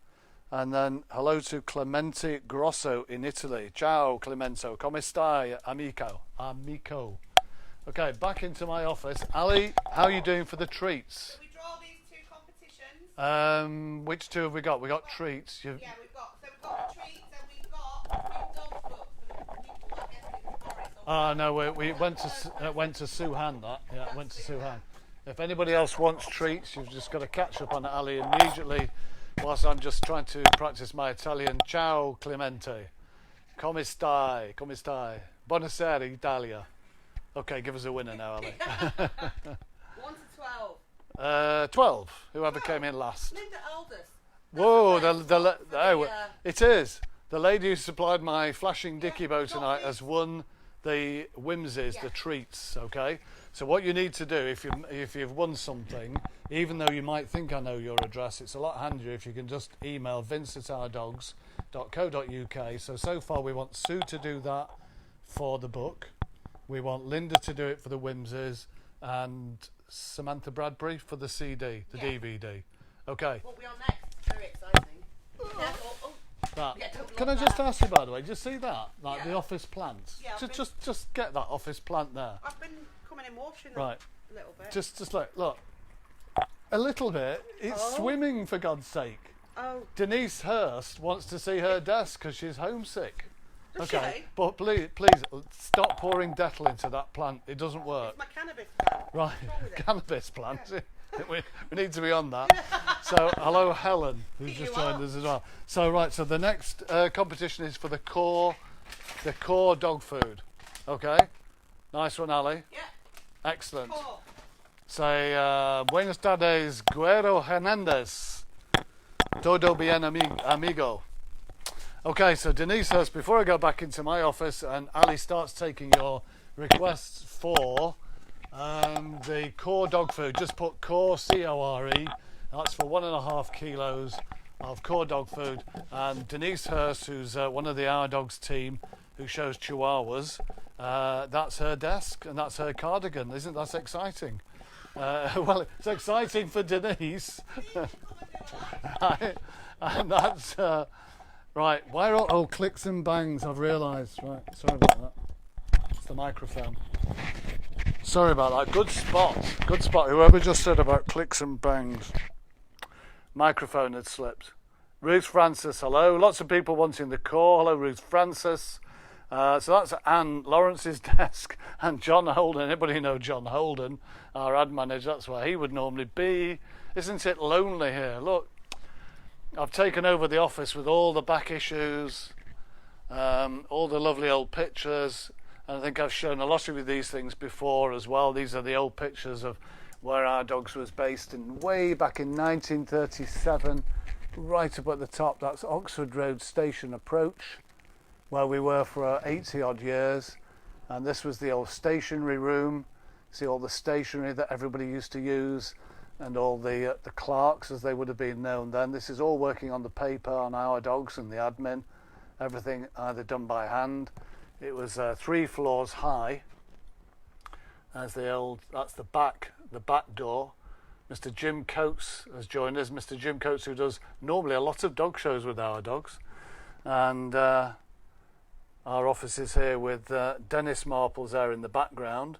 And then hello to Clemente Grosso in Italy. Ciao, Clemento. Come stai, amico? Amico. Okay, back into my office. Ali, how are you doing for the treats? So we draw these two competitions. Which two have we got? We got treats. Yeah, we've got the treats, and we've got 2 dog books for the people that guess it's Boris. Ah, no, we went to Suhan. That went to Suhan. If anybody else wants treats, you've just got to catch up on Ali immediately. Whilst I'm just trying to practice my Italian. Ciao, Clemente. Come stai? Come stai? Buonasera, Italia. Okay, give us a winner now, Ali. 1 to 12. 12. Whoever came in last. Linda Aldous. Whoa, the it is. The lady who supplied my flashing dicky bow tonight has won the whimsies, the treats, okay? So what you need to do if you've won something, even though you might think I know your address, it's a lot handier if you can just email vince@ourdogs.co.uk. So far we want Sue to do that for the book. We want Linda to do it for the whimsies, and Samantha Bradbury for the CD, the DVD. Okay. What are we on next? Very exciting. Can I just ask you, by the way, do you see that? Like the office plants? Yeah, just get that office plant there. I've been coming in washing them Right. a little bit. Just like, look. A little bit. It's swimming, for God's sake. Oh. Denise Hurst wants to see her desk because she's homesick. Does Okay. she? But please stop pouring Dettol into that plant. It doesn't work. It's my cannabis plant. Right. What's wrong with it? Cannabis plant. we need to be on that. So hello Helen, who's just joined us as well. So the next competition is for the core dog food. Okay, nice one, Ali. Yeah. Excellent. Core. Say buenas tardes, Guero Hernandez. Todo bien, amigo. Okay, so Denise Hurst, before I go back into my office and Ali starts taking your requests for the core dog food, just put core, C-O-R-E. That's for 1.5 kilos of core dog food. And Denise Hurst, who's one of the Our Dogs team, who shows Chihuahuas, that's her desk and that's her cardigan. Isn't that exciting? Well, it's exciting for Denise. Right. And that's right. Why are clicks and bangs? I've realised. Right. Sorry about that. It's the microphone. Sorry about that. Good spot. Good spot. Whoever just said about clicks and bangs. Microphone had slipped. Ruth Francis, hello. Lots of people wanting the core. Hello, Ruth Francis. So that's Anne Lawrence's desk and John Holden. Anybody know John Holden, our ad manager? That's where he would normally be. Isn't it lonely here? Look, I've taken over the office with all the back issues, all the lovely old pictures. And I think I've shown a lot of you these things before as well. These are the old pictures of where Our Dogs was based in way back in 1937, right up at the top. That's Oxford Road Station Approach, where we were for 80 odd years. And this was the old stationery room. See all the stationery that everybody used to use, and all the clerks, as they would have been known then. This is all working on the paper on Our Dogs and the admin. Everything either done by hand. It was 3 floors high. That's the back door. Mr. Jim Coates has joined us. Mr. Jim Coates, who does normally a lot of dog shows with Our Dogs. And our office is here with Dennis Marples there in the background,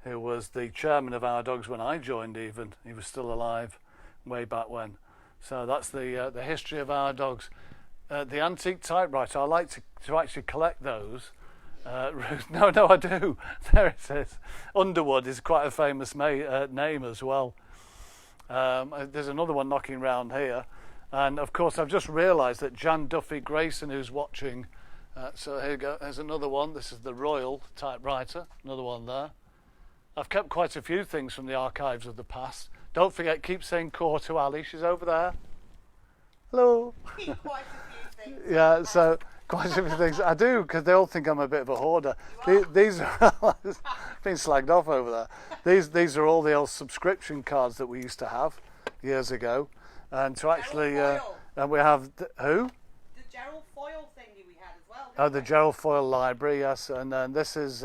who was the chairman of Our Dogs when I joined even. He was still alive way back when. So that's the history of Our Dogs. The antique typewriter, I like to actually collect those. No, I do. There it is. Underwood is quite a famous name as well. There's another one knocking around here. And of course, I've just realised that Jan Duffy Grayson, who's watching, so here you go, there's another one. This is the Royal typewriter, another one there. I've kept quite a few things from the archives of the past. Don't forget, keep saying core to Ali, she's over there. Hello. Quite a few things. Yeah, so quite a few things. I do, because they all think I'm a bit of a hoarder. These are been slagged off over there. These are all the old subscription cards that we used to have years ago, and to actually, and we have who? The Gerald Foyle thingy we had as well. Oh, the Gerald Foyle Library, yes. And then this is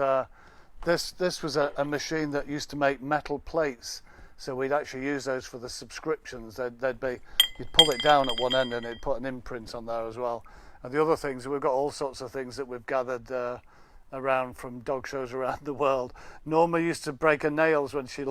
this was a machine that used to make metal plates. So we'd actually use those for the subscriptions. You'd pull it down at one end and it'd put an imprint on there as well. And the other things, we've got all sorts of things that we've gathered around from dog shows around the world. Norma used to break her nails when she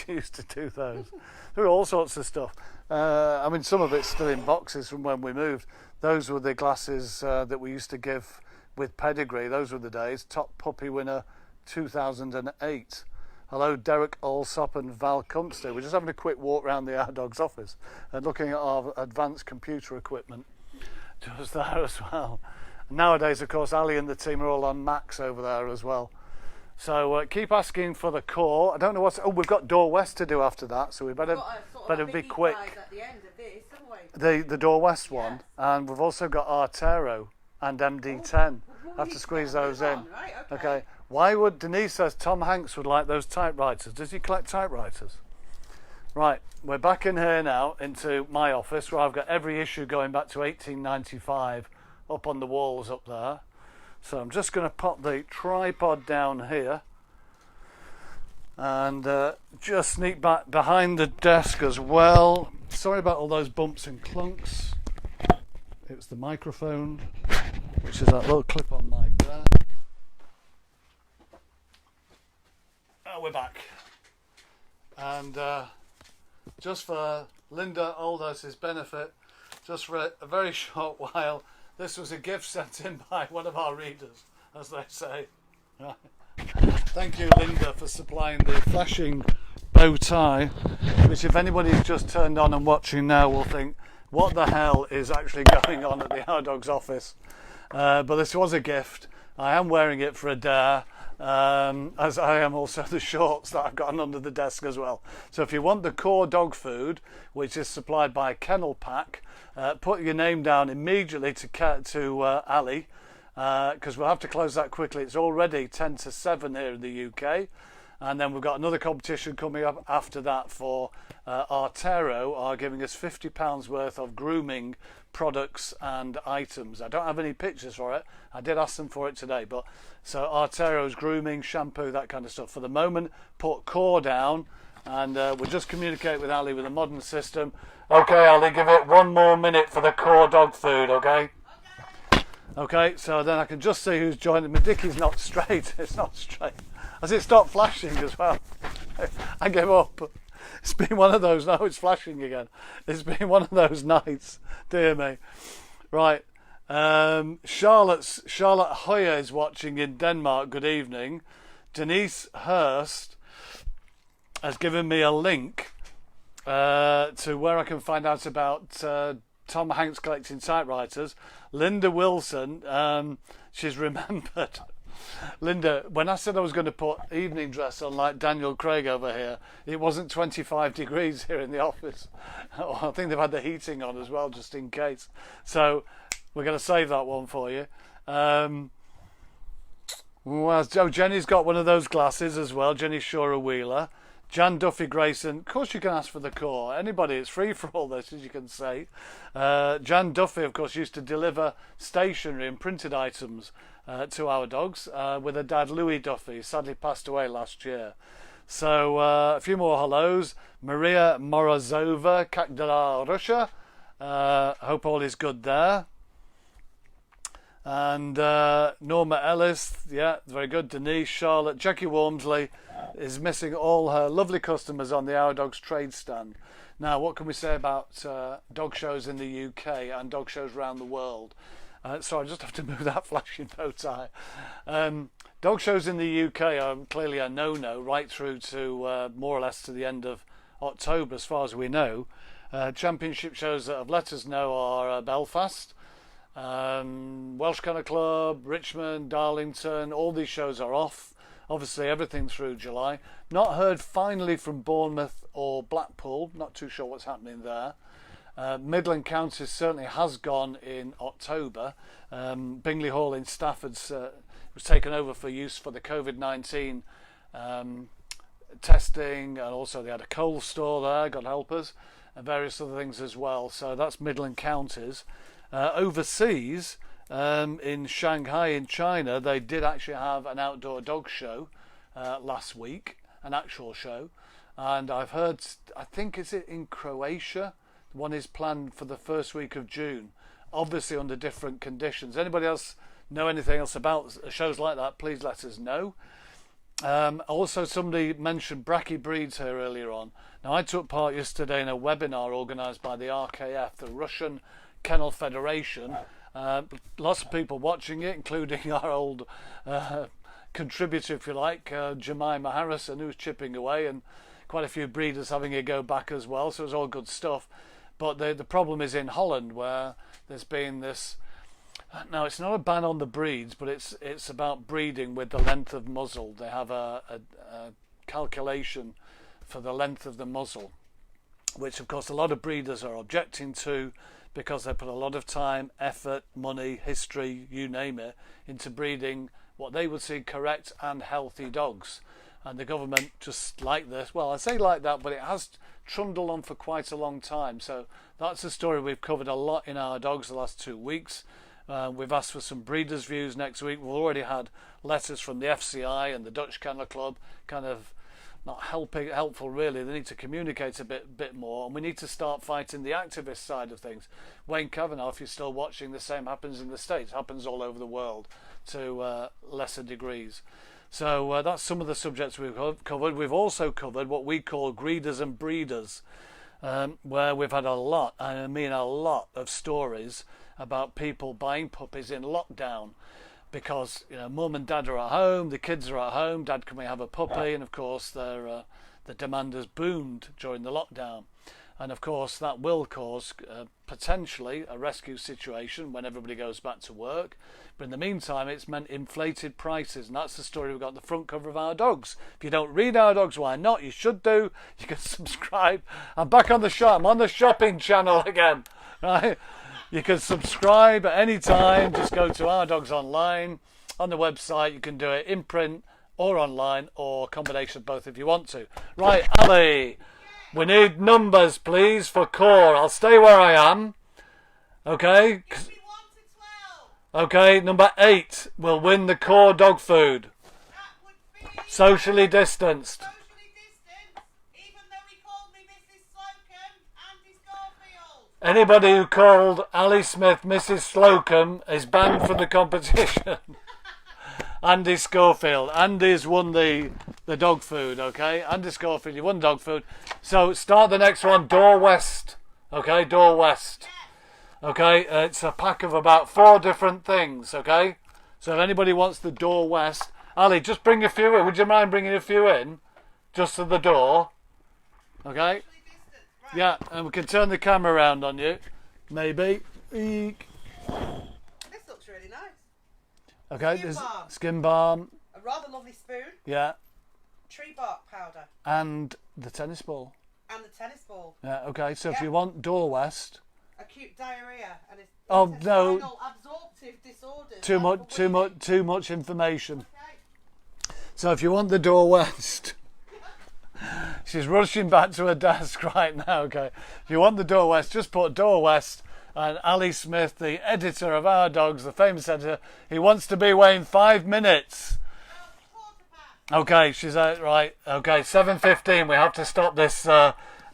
used to do those. There were all sorts of stuff. I mean, some of it's still in boxes from when we moved. Those were the glasses that we used to give with pedigree. Those were the days. Top puppy winner 2008. Hello, Derek Allsop and Val Cumstead. We're just having a quick walk around the Our Dogs office and looking at our advanced computer equipment just there as well. Nowadays, of course, Ali and the team are all on Macs over there as well. So keep asking for the core. I don't know what's... Oh, we've got Door West to do after that, so we better be quick. At the end of this, haven't we? The Door West one, and we've also got Artero and MD10. I have to squeeze those in. Right, Okay. Why would Denise says Tom Hanks would like those typewriters? Does he collect typewriters? Right, we're back in here now into my office where I've got every issue going back to 1895 up on the walls up there. So I'm just going to pop the tripod down here and just sneak back behind the desk as well. Sorry about all those bumps and clunks. It's the microphone, which is that little clip-on mic there. Oh, we're back. And just for Linda Aldous' benefit, just for a very short while, this was a gift sent in by one of our readers, as they say. Thank you, Linda, for supplying the flashing bow tie, which if anybody's just turned on and watching now will think, what the hell is actually going on at the Our Dogs office? But this was a gift. I am wearing it for a dare, as I am also the shorts that I've got under the desk as well. So if you want the core dog food, which is supplied by Kennel Pack, put your name down immediately to Ali, because we'll have to close that quickly. It's already 10 to 7 here in the UK. And then we've got another competition coming up after that for Artero are giving us £50 worth of grooming products and items. I don't have any pictures for it. I did ask them for it today. But so Artero's grooming, shampoo, that kind of stuff. For the moment, put core down and we'll just communicate with Ali with a modern system. Okay, Ali, give it 1 more minute for the core dog food, okay? Okay, so then I can just see who's joining me. Dickie's not straight. It's not straight. Has it stopped flashing as well? I gave up. It's been one of those. No, it's flashing again. It's been one of those nights. Dear me. Right. Charlotte Hoyer is watching in Denmark. Good evening. Denise Hurst has given me a link to where I can find out about Tom Hanks collecting typewriters. Linda Wilson, she's remembered. Linda, when I said I was going to put evening dress on like Daniel Craig over here, it wasn't 25 degrees here in the office. I think they've had the heating on as well, just in case. So we're going to save that one for you. Well, Jenny's got one of those glasses as well. Jenny Shora Wheeler. Jan Duffy Grayson. Of course you can ask for the core. Anybody, it's free for all this, as you can say. Jan Duffy, of course, used to deliver stationery and printed items to Our Dogs with her dad Louis Duffy. Sadly passed away last year. So a few more hellos. Maria Morozova, Kakdala, Russia. Hope all is good there. And Norma Ellis, yeah, very good. Denise, Charlotte, Jackie Wormsley is missing all her lovely customers on the Our Dogs trade stand. Now, what can we say about dog shows in the UK and dog shows around the world? So I just have to move that flashing bow tie. Dog shows in the UK are clearly a no-no right through to more or less to the end of October, as far as we know. Championship shows that have let us know are Belfast, Welsh Kennel Club, Richmond, Darlington. All these shows are off. Obviously everything through July. Not heard finally from Bournemouth or Blackpool. Not too sure what's happening there. Midland County certainly has gone in October. Bingley Hall in Stafford was taken over for use for the COVID-19 testing, and also they had a coal store there, God help us, and various other things as well. So that's Midland Counties. Overseas, in Shanghai in China, they did actually have an outdoor dog show last week, an actual show, and I've heard, I think is it in Croatia, one is planned for the first week of June, obviously under different conditions. Anybody else know anything else about shows like that, please let us know. Also, somebody mentioned Bracky Breeds here earlier on. Now, I took part yesterday in a webinar organised by the RKF, the Russian Kennel Federation. Lots of people watching it, including our old contributor, if you like, Jemima Harrison, who's chipping away, and quite a few breeders having a go back as well, so it's all good stuff. But the problem is in Holland, where there's been this Now, it's not a ban on the breeds, but it's about breeding with the length of muzzle. They have a calculation for the length of the muzzle, which of course a lot of breeders are objecting to, because they put a lot of time, effort, money, history, you name it, into breeding what they would see correct and healthy dogs. And the government just like this. Well, I say like that, but it has trundled on for quite a long time. So that's a story we've covered a lot in Our Dogs the last 2 weeks. We've asked for some breeders' views next week. We've already had letters from the FCI and the Dutch Kennel Club, kind of not helpful really. They need to communicate a bit more, and we need to start fighting the activist side of things. Wayne Kavanagh, if you're still watching, the same happens in the States, happens all over the world to lesser degrees. So that's some of the subjects we've covered. We've also covered what we call greeders and breeders, where we've had a lot, and I mean a lot, of stories about people buying puppies in lockdown, because mum and dad are at home, the kids are at home, dad, can we have a puppy? And of course the demand has boomed during the lockdown, and of course that will cause potentially a rescue situation when everybody goes back to work. But in the meantime, it's meant inflated prices, and that's the story we've got on the front cover of Our Dogs. If you don't read Our Dogs, why not? You should do. You can subscribe. I'm back on the shop. I'm on the shopping channel again, right? You can subscribe at any time. Just go to Our Dogs online on the website. You can do it in print or online, or a combination of both if you want to. Right, Ali, we need numbers, please, for core. I'll stay where I am. Okay? Okay, number 8 will win the core dog food. Socially distanced. Anybody who called Ali Smith Mrs. Slocum is banned from the competition. Andy Schofield. Andy's won the dog food, okay? Andy Schofield, you won dog food. So start the next one, Door West. Okay, Door West. Okay, it's a pack of about 4 different things, okay? So if anybody wants the Door West, Ali, just bring a few in. Would you mind bringing a few in? Just to the door. Okay? Yeah, and we can turn the camera around on you. Maybe. Eek. This looks really nice. Okay, Skin there's balm. skin balm. A rather lovely spoon. Yeah. Tree bark powder. And the tennis ball. And the tennis ball. Yeah, okay, so if Yeah. you want Door West. Acute diarrhea and it's Oh, no. intestinal absorptive disorders. Too much information. Okay. So if you want the Door West. She's rushing back to her desk right now, okay. If you want the Door West, just put Door West, and Ali Smith, the editor of Our Dogs, the famous editor, he wants to be away in 5 minutes. Okay, she's out, right. Okay, 7:15, we have to stop this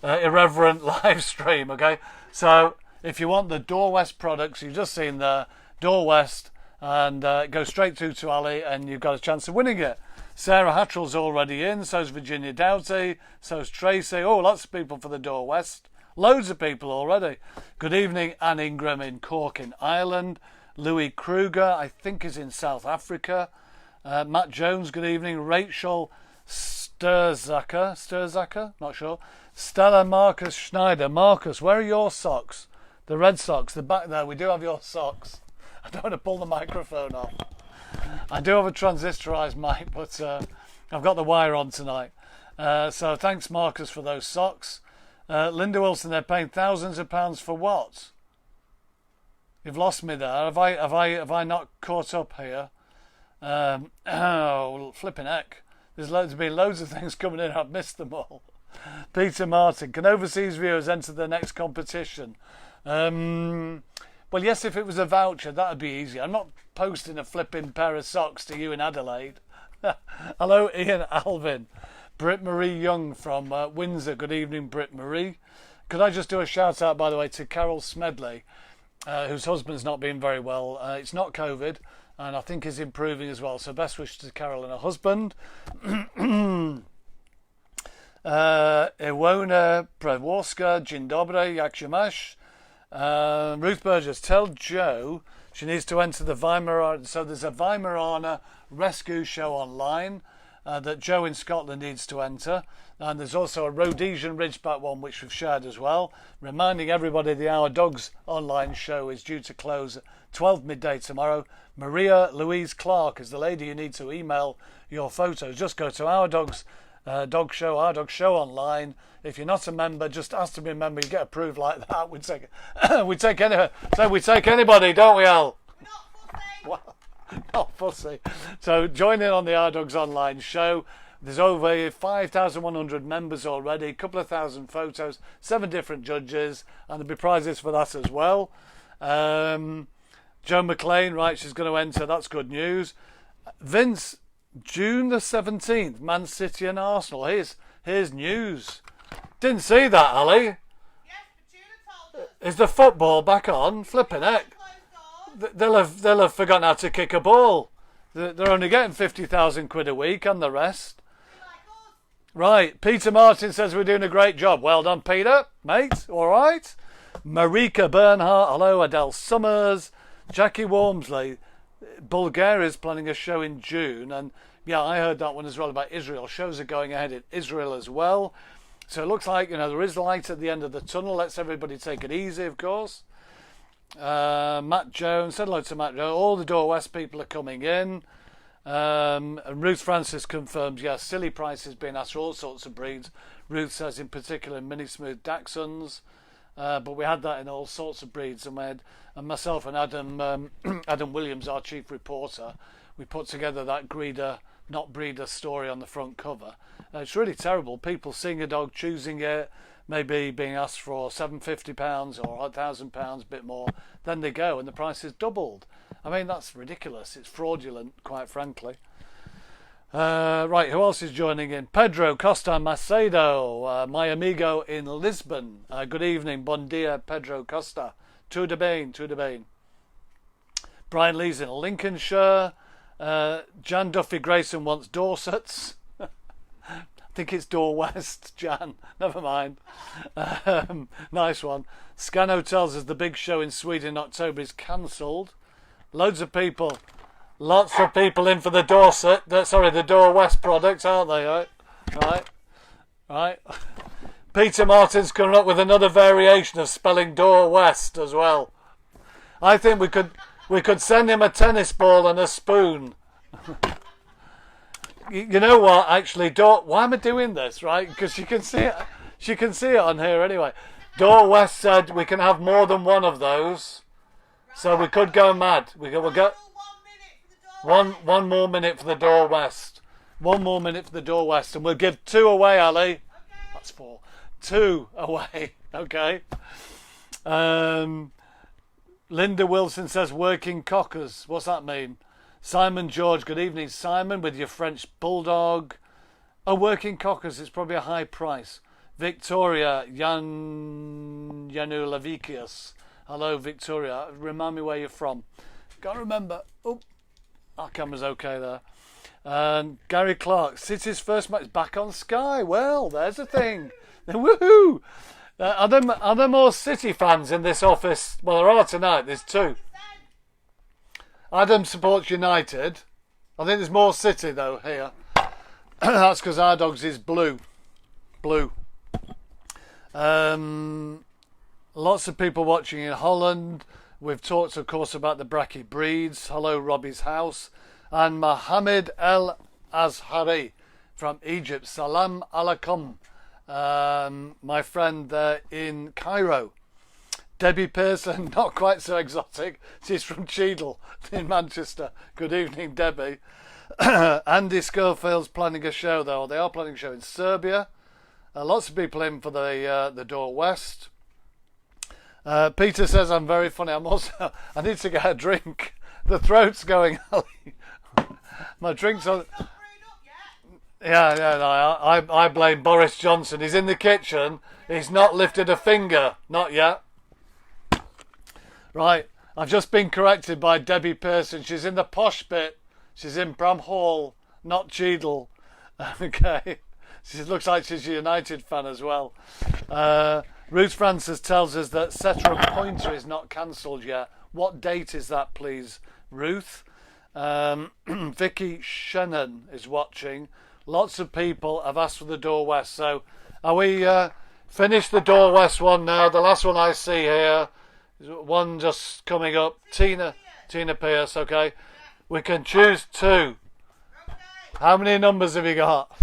irreverent live stream, okay. So if you want the Door West products, you've just seen the Door West, and go straight through to Ali, and you've got a chance of winning it. Sarah Hattrell's already in, so's Virginia Doughty, so's Tracy. Oh, lots of people for the Door West. Loads of people already. Good evening, Anne Ingram in Cork in Ireland. Louis Kruger, I think, is in South Africa. Matt Jones, good evening. Rachel Sturzaker, not sure. Stella Marcus Schneider. Marcus, where are your socks? The red socks, the back there, we do have your socks. I don't want to pull the microphone off. I do have a transistorised mic, but I've got the wire on tonight. So thanks, Marcus, for those socks. Linda Wilson, they're paying thousands of pounds for what? You've lost me there. Have I not caught up here? Oh, flipping heck. There's been loads of things coming in. I've missed them all. Peter Martin, can overseas viewers enter the next competition? Well, yes, if it was a voucher, that would be easy. I'm not posting a flipping pair of socks to you in Adelaide. Hello, Ian Alvin. Britt Marie Young from Windsor. Good evening, Britt Marie. Could I just do a shout out, by the way, to Carol Smedley, whose husband's not been very well. It's not COVID, and I think he's improving as well. So best wishes to Carol and her husband. Iwona Preworska, Dzień dobry, jak się masz? Ruth Burgess, tell Jo she needs to enter the Weimaraner. So there's a Weimaraner rescue show online. that Joe in Scotland needs to enter. And there's also a Rhodesian Ridgeback one which we've shared as well. Reminding everybody the Our Dogs online show is due to close at 12 midday tomorrow. Maria Louise Clark is the lady you need to email your photos. Just go to Our Dogs Dog Show, Our Dog Show online. If you're not a member, just ask to be a member. You get approved like that. We take anybody, don't we, Al? Well, not fussy. So join in on the Our Dogs online show. There's over 5,100 members already, a couple of thousand photos, 7 different judges, and there'll be prizes for that as well. Joe McLean, right, she's going to enter. That's good news. Vince, June the 17th, Man City and Arsenal. Here's news. Didn't see that, Ali. Yes, but Tuna told us. Is the football back on? Flipping heck. They'll have forgotten how to kick a ball. They're only getting 50,000 quid a week and the rest. Right, Peter Martin says we're doing a great job. Well done, Peter, mate. All right. Marika Bernhardt, hello. Adele Summers, Jackie Wormsley. Bulgaria's planning a show in June, and yeah, I heard that one as well about Israel. Shows are going ahead in Israel as well. So it looks like, there is light at the end of the tunnel. Let's everybody take it easy, of course. Matt Jones, said hello to Matt Jones. All the Door West people are coming in. And Ruth Francis confirms, yes, silly prices being asked for all sorts of breeds. Ruth says in particular mini smooth Dachshunds, but we had that in all sorts of breeds. And myself and Adam Adam Williams, our chief reporter, we put together that breeder, not breeder story on the front cover. It's really terrible. People seeing a dog, choosing it, maybe being asked for £750 or £1,000, a bit more, then they go and the price is doubled. I mean, that's ridiculous. It's fraudulent, quite frankly. Right, who else is joining in? Pedro Costa Macedo, my amigo in Lisbon. Good evening, bon dia, Pedro Costa. Tudo bem. Brian Lee's in Lincolnshire. Jan Duffy Grayson wants Dorsets. I think it's Door West, Jan. Never mind. Nice one. Scano tells us the big show in Sweden in October is cancelled. Lots of people in for the the Door West products, aren't they? Right. Peter Martin's coming up with another variation of spelling Door West as well. I think we could send him a tennis ball and a spoon. You know what? Actually, why am I doing this? Right? Because she can see it. She can see it on here anyway. Door West said we can have more than one of those, so we could go mad. We'll go 1 more minute for the Door West. 1 more minute for the Door West, and we'll give 2 away, Ali. Okay. That's 4. 2 away. Okay. Linda Wilson says working cockers. What's that mean? Simon George, good evening, Simon, with your French Bulldog. Oh, working cockers, it's probably a high price. Victoria Yanulavicius. Hello, Victoria. Remind me where you're from. Can't remember. Oh, our camera's okay there. Gary Clark, City's first match back on Sky. Well, there's a thing. Woohoo! Are there more City fans in this office? Well, there are tonight. There's 2. Adam supports United. I think there's more City though here. That's because Our Dogs is blue. Lots of people watching in Holland. We've talked, of course, about the Bracky breeds. Hello, Robbie's house. And Mohammed El Azhari from Egypt. Salam alaikum. My friend in Cairo. Debbie Pearson, not quite so exotic. She's from Cheadle in Manchester. Good evening, Debbie. Andy Schofield's planning a show, though. They are planning a show in Serbia. Lots of people in for the Door West. Peter says I'm very funny. I need to get a drink. The throat's going. My drink's on. Yeah. I blame Boris Johnson. He's in the kitchen. He's not lifted a finger. Not yet. Right. I've just been corrected by Debbie Pearson. She's in the posh bit. She's in Bramhall, not Cheadle. Okay. She looks like she's a United fan as well. Ruth Francis tells us that Setter and Pointer is not cancelled yet. What date is that, please, Ruth? Vicky Shannon is watching. lots of people have asked for the Door West. So are we finished the Door West one now? The last one I see here is one just coming up. Tina Pierce, okay. We can choose 2. How many numbers have you got?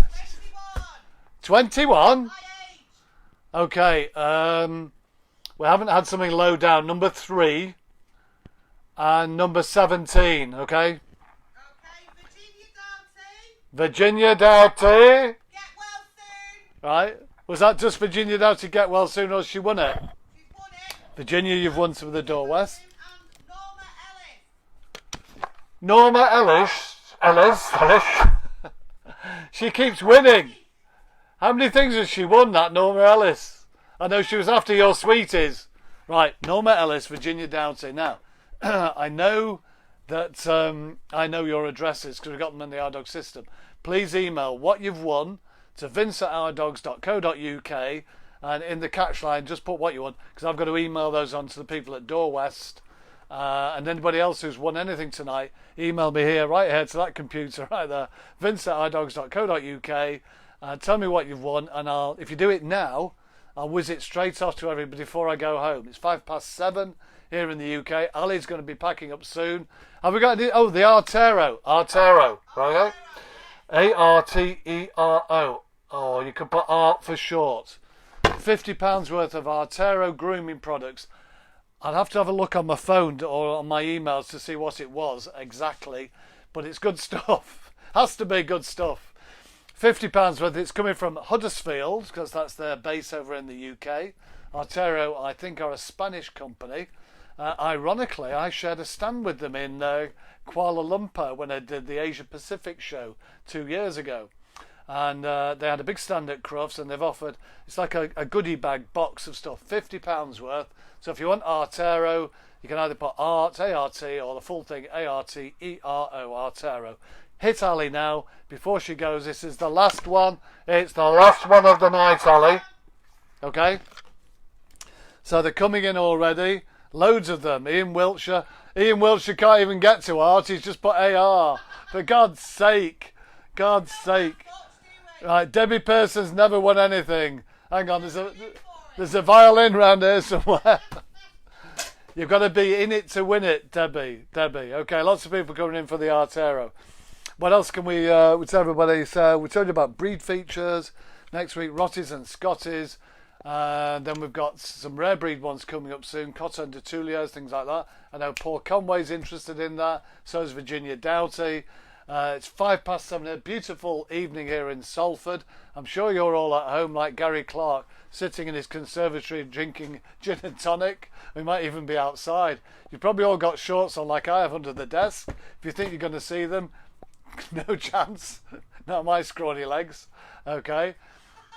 21? Okay, we haven't had something low down. Number 3 and number 17, okay? Virginia Doughty. Get well soon. Right. Was that just Virginia Doughty get well soon, or she won it? She's won it. Virginia, you've won some of the Door West. Norma Ellis. She keeps winning. How many things has she won, that Norma Ellis? I know she was after your sweeties. Right, Norma Ellis, Virginia Doughty. Now, I know that I know your addresses because we've got them in the Our Dog system. Please email what you've won to vince@ourdogs.co.uk, and in the catch line just put what you won, because I've got to email those on to the people at Door West, and anybody else who's won anything tonight, email me here, right here to that computer right there, vince@ourdogs.co.uk, tell me what you've won, and if you do it now, I'll whiz it straight off to everybody before I go home. It's 7:05 here in the UK. Ali's going to be packing up soon. Have we got any? Oh, the Artero, right? Artero. Oh, you can put Art for short. £50 worth of Artero grooming products. I'd have to have a look on my phone or on my emails to see what it was exactly, but it's good stuff. Has to be good stuff. £50 worth. It's coming from Huddersfield because that's their base over in the UK. Artero, I think, are a Spanish company. Ironically, I shared a stand with them in Kuala Lumpur when I did the Asia Pacific show 2 years ago. And they had a big stand at Crufts, and they've offered, it's like a goodie bag box of stuff, £50 worth. So if you want Artero, you can either put Art, A-R-T, or the full thing, A-R-T-E-R-O, Artero. Hit Ali now, before she goes. This is the last one. It's the last one of the night, Ali. Okay? So they're coming in already. Loads of them. Ian Wiltshire can't even get to Art. He's just put AR. For God's sake. Right, Debbie Pearson's never won anything. Hang on, there's a violin round here somewhere. You've got to be in it to win it, Debbie. Okay, lots of people coming in for the Artero. What else can we tell everybody? So we told you about breed features. Next week, Rotties and Scotties. Then we've got some rare breed ones coming up soon. Cotton de Tulios, things like that. I know Paul Conway's interested in that. So is Virginia Doughty. It's 7:05. A beautiful evening here in Salford. I'm sure you're all at home like Gary Clark, sitting in his conservatory drinking gin and tonic. We might even be outside. You've probably all got shorts on like I have under the desk. If you think you're going to see them, no chance. Not my scrawny legs. Okay.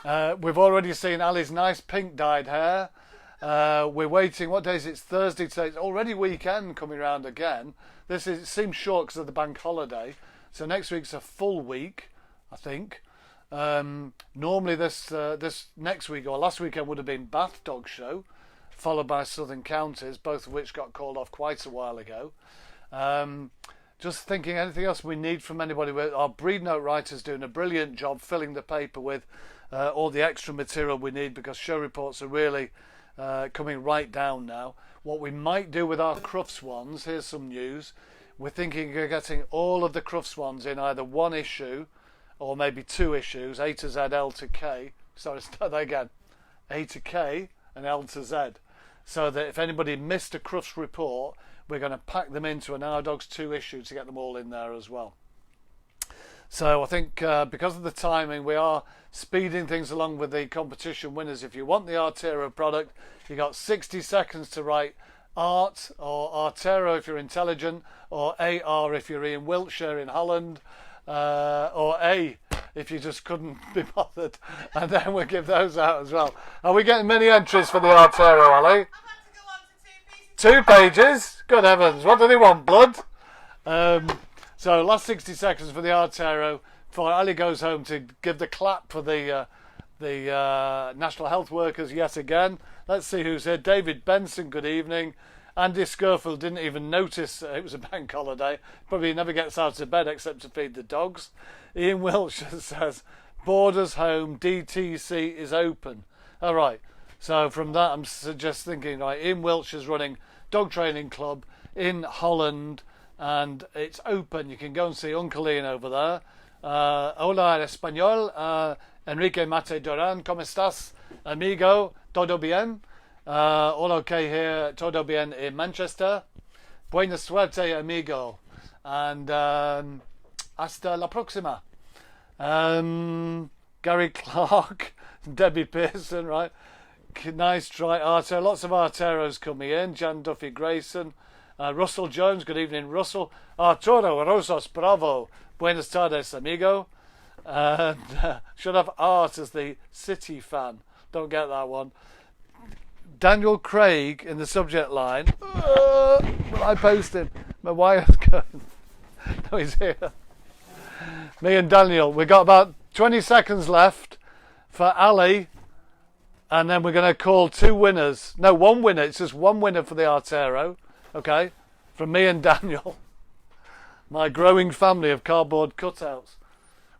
We've already seen Ali's nice pink dyed hair. We're waiting. What day is it? It's Thursday today. It's already weekend coming round again. It seems short because of the bank holiday. So next week's a full week, I think. Normally this next week or last weekend would have been Bath Dog Show, followed by Southern Counties, both of which got called off quite a while ago. Just thinking, anything else we need from anybody? Our breed note writer's doing a brilliant job filling the paper with all the extra material we need, because show reports are really coming right down now. What we might do with our Crufts ones, here's some news. We're thinking of getting all of the Crufts ones in either one issue or maybe 2 issues, A to Z, L to K. Sorry, start that again. A to K and L to Z. So that if anybody missed a Crufts report, we're going to pack them into an Our Dogs 2 issue to get them all in there as well. So I think because of the timing, we are speeding things along with the competition winners. If you want the Artero product, you got 60 seconds to write Art or Artero if you're intelligent, or AR if you're in Wiltshire in Holland, or A if you just couldn't be bothered, and then we'll give those out as well. Are we getting many entries for the Artero, Ali? 2 pages? Good heavens, what do they want, blood? So last 60 seconds for the Artero before Ali goes home to give the clap for the National Health Workers yet again. Let's see who's here. David Benson, good evening. Andy Scurfield didn't even notice it was a bank holiday. Probably never gets out of bed except to feed the dogs. Ian Wiltshire says, Borders home, DTC is open. All right. So from that, I'm just thinking, right, Ian Wiltshire's running dog training club in Holland, and it's open. You can go and see Uncle Ian over there. Hola español. Enrique Mate Duran, ¿cómo estás, amigo? ¿Todo bien? All okay here. ¿Todo bien in Manchester? Buena suerte, amigo. And hasta la próxima. Gary Clark, Debbie Pearson, right? Nice try, Artero. Lots of Arteros coming in. Jan Duffy Grayson. Russell Jones, good evening, Russell. Arturo Rosas, bravo. Buenas tardes, amigo. And should have Art as the City fan. Don't get that one. Daniel Craig in the subject line. Will I post him? My wire's going. No, he's here. Me and Daniel. We've got about 20 seconds left for Ali. And then we're going to call two winners. No, one winner. It's just one winner for the Artero. Okay? From me and Daniel. My growing family of cardboard cutouts.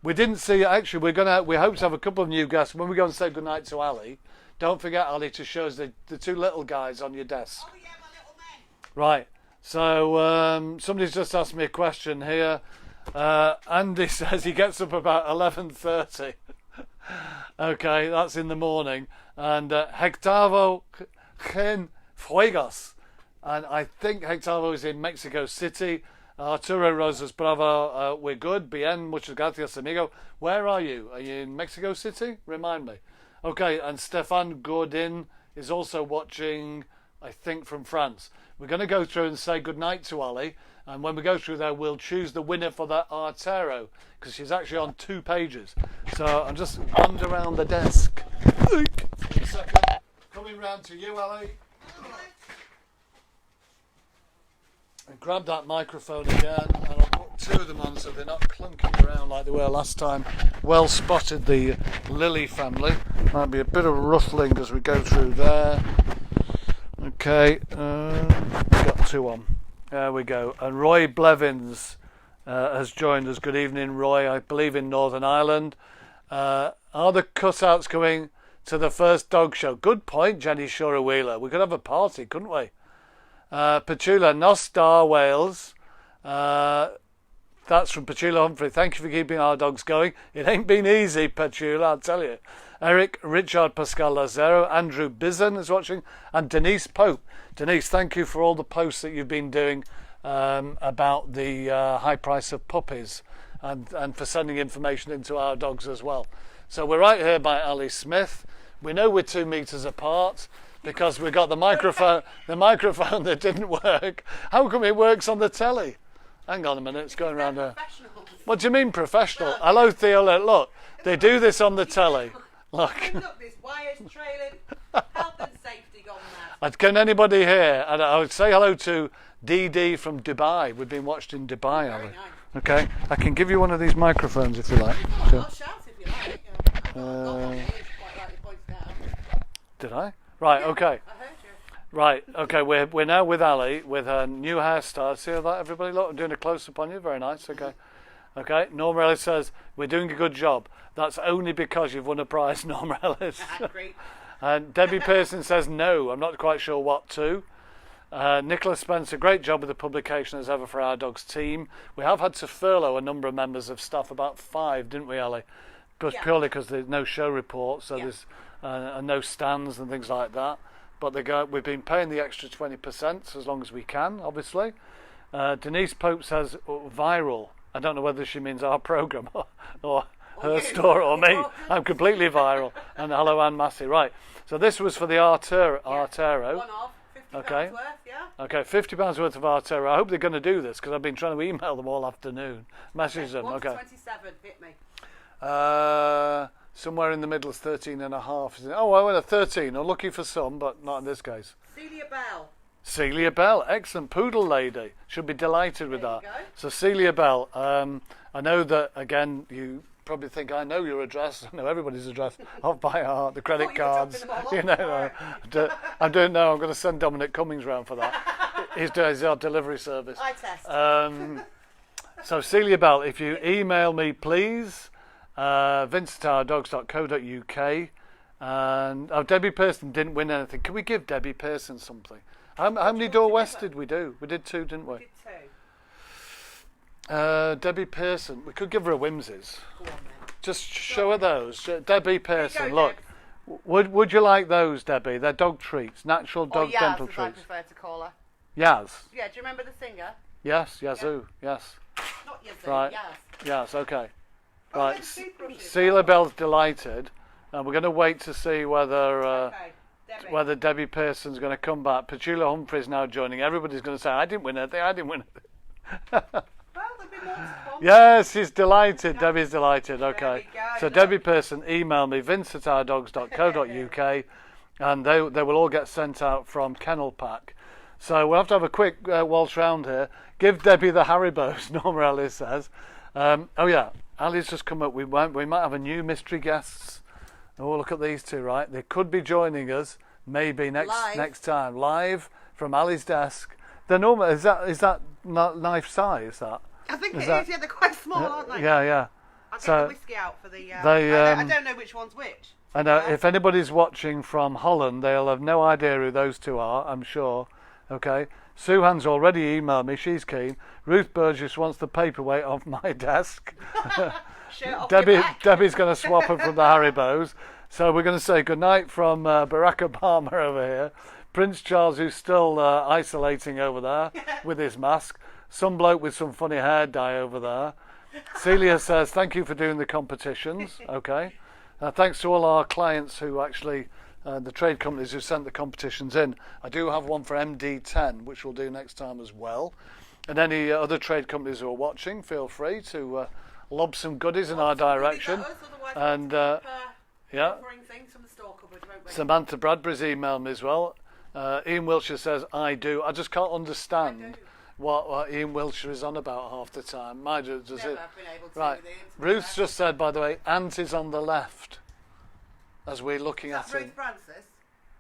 We didn't see, actually, we hope to have a couple of new guests. When we go and say goodnight to Ali, don't forget, Ali, to show us the two little guys on your desk. Oh, yeah, my little men. Right. So, somebody's just asked me a question here. Andy says he gets up about 11:30. Okay, that's in the morning. And Hectavo Gen Fuegos. And I think Hectavo is in Mexico City. Arturo Rosas, bravo, we're good. Bien, muchas gracias, amigo. Where are you? Are you in Mexico City? Remind me. Okay, and Stefan Gordin is also watching, I think, from France. We're going to go through and say goodnight to Ali. And when we go through there, we'll choose the winner for that Artero, because she's actually on 2 pages. So I'm just wander around the desk. A second. Coming round to you, Ali. And grab that microphone again, and I'll put 2 of them on so they're not clunking around like they were last time. Well spotted, the Lily family. Might be a bit of rustling as we go through there. Okay, got 2 on. There we go. And Roy Blevins has joined us. Good evening, Roy. I believe in Northern Ireland. Are the cutouts coming to the first dog show? Good point, Jenny Shura Wheeler. We could have a party, couldn't we? Petula, no Star Wales. That's from Petula Humphrey. Thank you for keeping our dogs going. It ain't been easy, Petula, I'll tell you. Eric, Richard, Pascal Lazaro, Andrew Bizon is watching, and Denise Pope. Denise, thank you for all the posts that you've been doing about the high price of puppies, and for sending information into our dogs as well. So we're right here by Ali Smith. We know we're 2 meters apart because we got the microphone that didn't work. How come it works on the telly? Hang on a minute, it's going around there. What do you mean professional? Hello, Theo, look, they do this on the telly. Look. Look, this wire's trailing. Health and safety gone mad. Can anybody hear? And I would say hello to DD from Dubai. We've been watched in Dubai, Very Ali. nice. Okay, I can give you one of these microphones if you like. I'll shout if you like. I've got one here, quite rightly pointed out. Did I? Right, okay. I heard you. Right, okay, we're now with Ali with her new hairstyle. See that, everybody? Look, I'm doing a close-up on you. Very nice, okay. Okay, Norma Ellis says, we're doing a good job. That's only because you've won a prize, Norma Ellis. Great. And Debbie Pearson says, no, I'm not quite sure what to. Nicholas Spencer, great job with the publication as ever for our dogs team. We have had to furlough a number of members of staff, about 5, didn't we, Ali? But Yeah. purely because there's no show report, so Yeah. there's no stands and things like that. But we've been paying the extra 20% as long as we can, obviously. Denise Pope says viral. I don't know whether she means our programme or her store or me. I'm completely viral. And hello, Anne Massey. Right. So this was for the Artero. One off, £50 Okay. worth, yeah. Okay, £50 worth of Artero. I hope they're going to do this because I've been trying to email them all afternoon. Message them. 1 to Okay. 27, hit me. Somewhere in the middle is 13 and a half. Oh, I went at 13. Unlucky for some, but not in this case. Celia Bell. Celia Bell, excellent poodle lady. Should be delighted with There that. you go. So Celia Bell, I know that again. You probably think I know your address. I know everybody's address off by heart. The credit thought you were cards. dropping them all You off, know, I don't know. I'm going to send Dominic Cummings round for that. He's our delivery service. I test. So Celia Bell, if you email me, please, vince@ourdogs.co.uk. And Debbie Pearson didn't win anything. Can we give Debbie Pearson something? How many Door West did we do? We did 2, didn't we? We did 2. Debbie Pearson. We could give her a Whimsies. Go on then. Just show her those. Debbie Pearson, go, look. Would you like those, Debbie? They're dog treats, natural Or dog Yaz, dental as I treats. prefer to call her. Yaz. Yeah, do you remember the singer? Yes, Yazoo. Yes. Not Yazoo, Right. Yaz. Yes. Okay. Oh, Right. there's toothbrushes. Celia Bell's delighted, and we're going to wait to see whether Okay, Debbie. whether Debbie Pearson's going to come back. Petula Humphrey's now joining. Everybody's going to say, "I didn't win anything. I didn't win anything." Well, there'll be more to come. Yes, she's delighted. Debbie's delighted. There Okay. we go, So look. Debbie Pearson, email me, vince@ourdogs.co.uk, and they will all get sent out from Kennel Pack. So we'll have to have a quick waltz round here. Give Debbie the Haribos, Norma Ellis says. Oh yeah, Ali's just come up. We might have a new mystery guests. Oh, look at these two, right? They could be joining us maybe next time, live from Ali's desk. They're normal. Is that not knife size? That I think it is. Is that- Yeah, they're quite small, aren't they? yeah. I'll get So the whiskey out for the... they, I don't know which one's which. I know if anybody's watching from Holland, they'll have no idea who those two are, I'm sure. Okay. Suhan's already emailed me. She's keen. Ruth Burgess wants the paperweight off my desk. Shirt off your back. Debbie's going to swap them from the Haribos. So we're going to say goodnight from Barack Obama over here. Prince Charles, who's still isolating over there with his mask. Some bloke with some funny hair dye over there. Celia says, thank you for doing the competitions. Okay. Thanks to all our clients who actually, the trade companies who sent the competitions in. I do have one for MD10, which we'll do next time as well. And any other trade companies who are watching, feel free to lob some goodies in our direction. And yeah, Things from the store cupboard, won't we? Samantha Bradbury's emailed me as well. Ian Wilshire says, I do. I just can't understand what Ian Wilshire is on about half the time. Never been able to Right. with Ian, to be Ruth's fair. just said, by the way, Ant is on the left as we're looking Is at that him. Ruth Francis?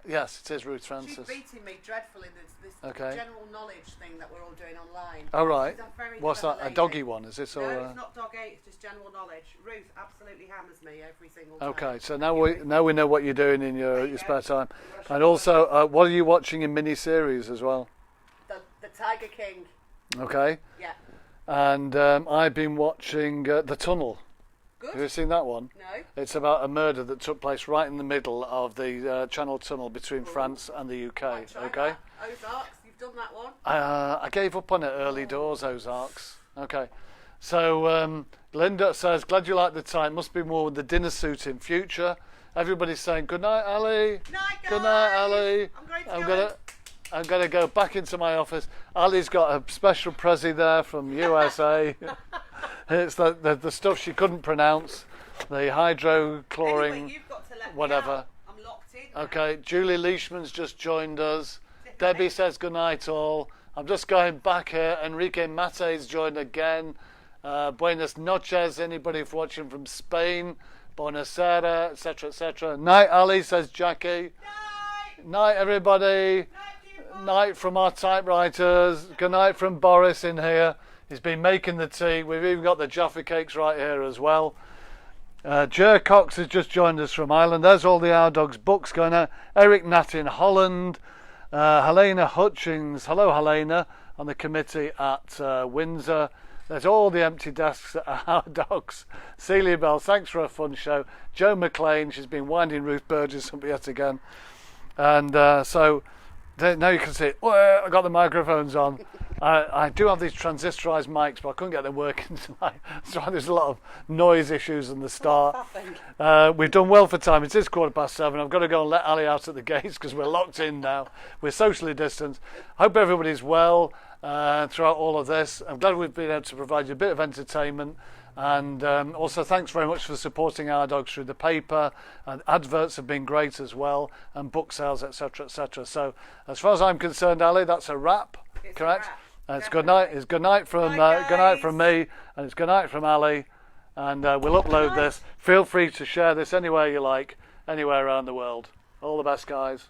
Yes, it is Ruth She's Francis. beating me dreadfully. This Okay. general knowledge thing that we're all doing online. Oh, right. She's a very What's that? clever A doggy lady. one, is this? No, Or, it's not dog eight. It's just general knowledge. Ruth absolutely hammers me every single time. Okay, so now we know what you're doing in your you spare go. time. And also, what are you watching in mini-series as well? The Tiger King. Okay. Yeah. And I've been watching The Tunnel. Good. Have you seen that one? No. It's about a murder that took place right in the middle of the Channel Tunnel between France and the UK. Right, try Okay. that. Ozarks. You've done that one. I gave up on it early doors, Ozarks. Okay. So Linda says, glad you like the time. Must be more with the dinner suit in future. Everybody's saying, good night, Ali. Night, guys. Good night, Ali. I'm I'm gonna go back into my office. Ali's got a special prezi there from USA. It's the stuff she couldn't pronounce. The hydrochlorine, Anyway, you've got to let me whatever. out. I'm locked in. now. Okay, Julie Leishman's just joined us. Debbie says good night all. I'm just going back here. Enrique Mate's joined again. Buenas noches, anybody watching from Spain. Buenos Aires, etc., etc. Night, Ali, says Jackie. Night. Night, everybody. Night, people. Night from our typewriters. Good night from Boris in here. He's been making the tea. We've even got the Jaffa cakes right here as well. Jer Cox has just joined us from Ireland. There's all the Our Dogs books going out. Eric Nat in Holland. Helena Hutchings. Hello, Helena, on the committee at Windsor. There's all the empty desks at Our Dogs. Celia Bell, thanks for a fun show. Joe McLean, she's been winding Ruth Burgess up yet again. And so now you can see, I got the microphones on. I do have these transistorized mics, but I couldn't get them working tonight. So there's a lot of noise issues in the start. We've done well for time. It is 7:15. I've got to go and let Ali out at the gates because we're locked in now. We're socially distanced. Hope everybody's well throughout all of this. I'm glad we've been able to provide you a bit of entertainment. And also thanks very much for supporting Our Dogs through the paper. And adverts have been great as well, and book sales, etc., etc. So as far as I'm concerned, Ali, that's a wrap. It's correct? a wrap. It's good night. It's good night from good night from me, and it's good night from Ali. And we'll upload this. Feel free to share this anywhere you like, anywhere around the world. All the best, guys.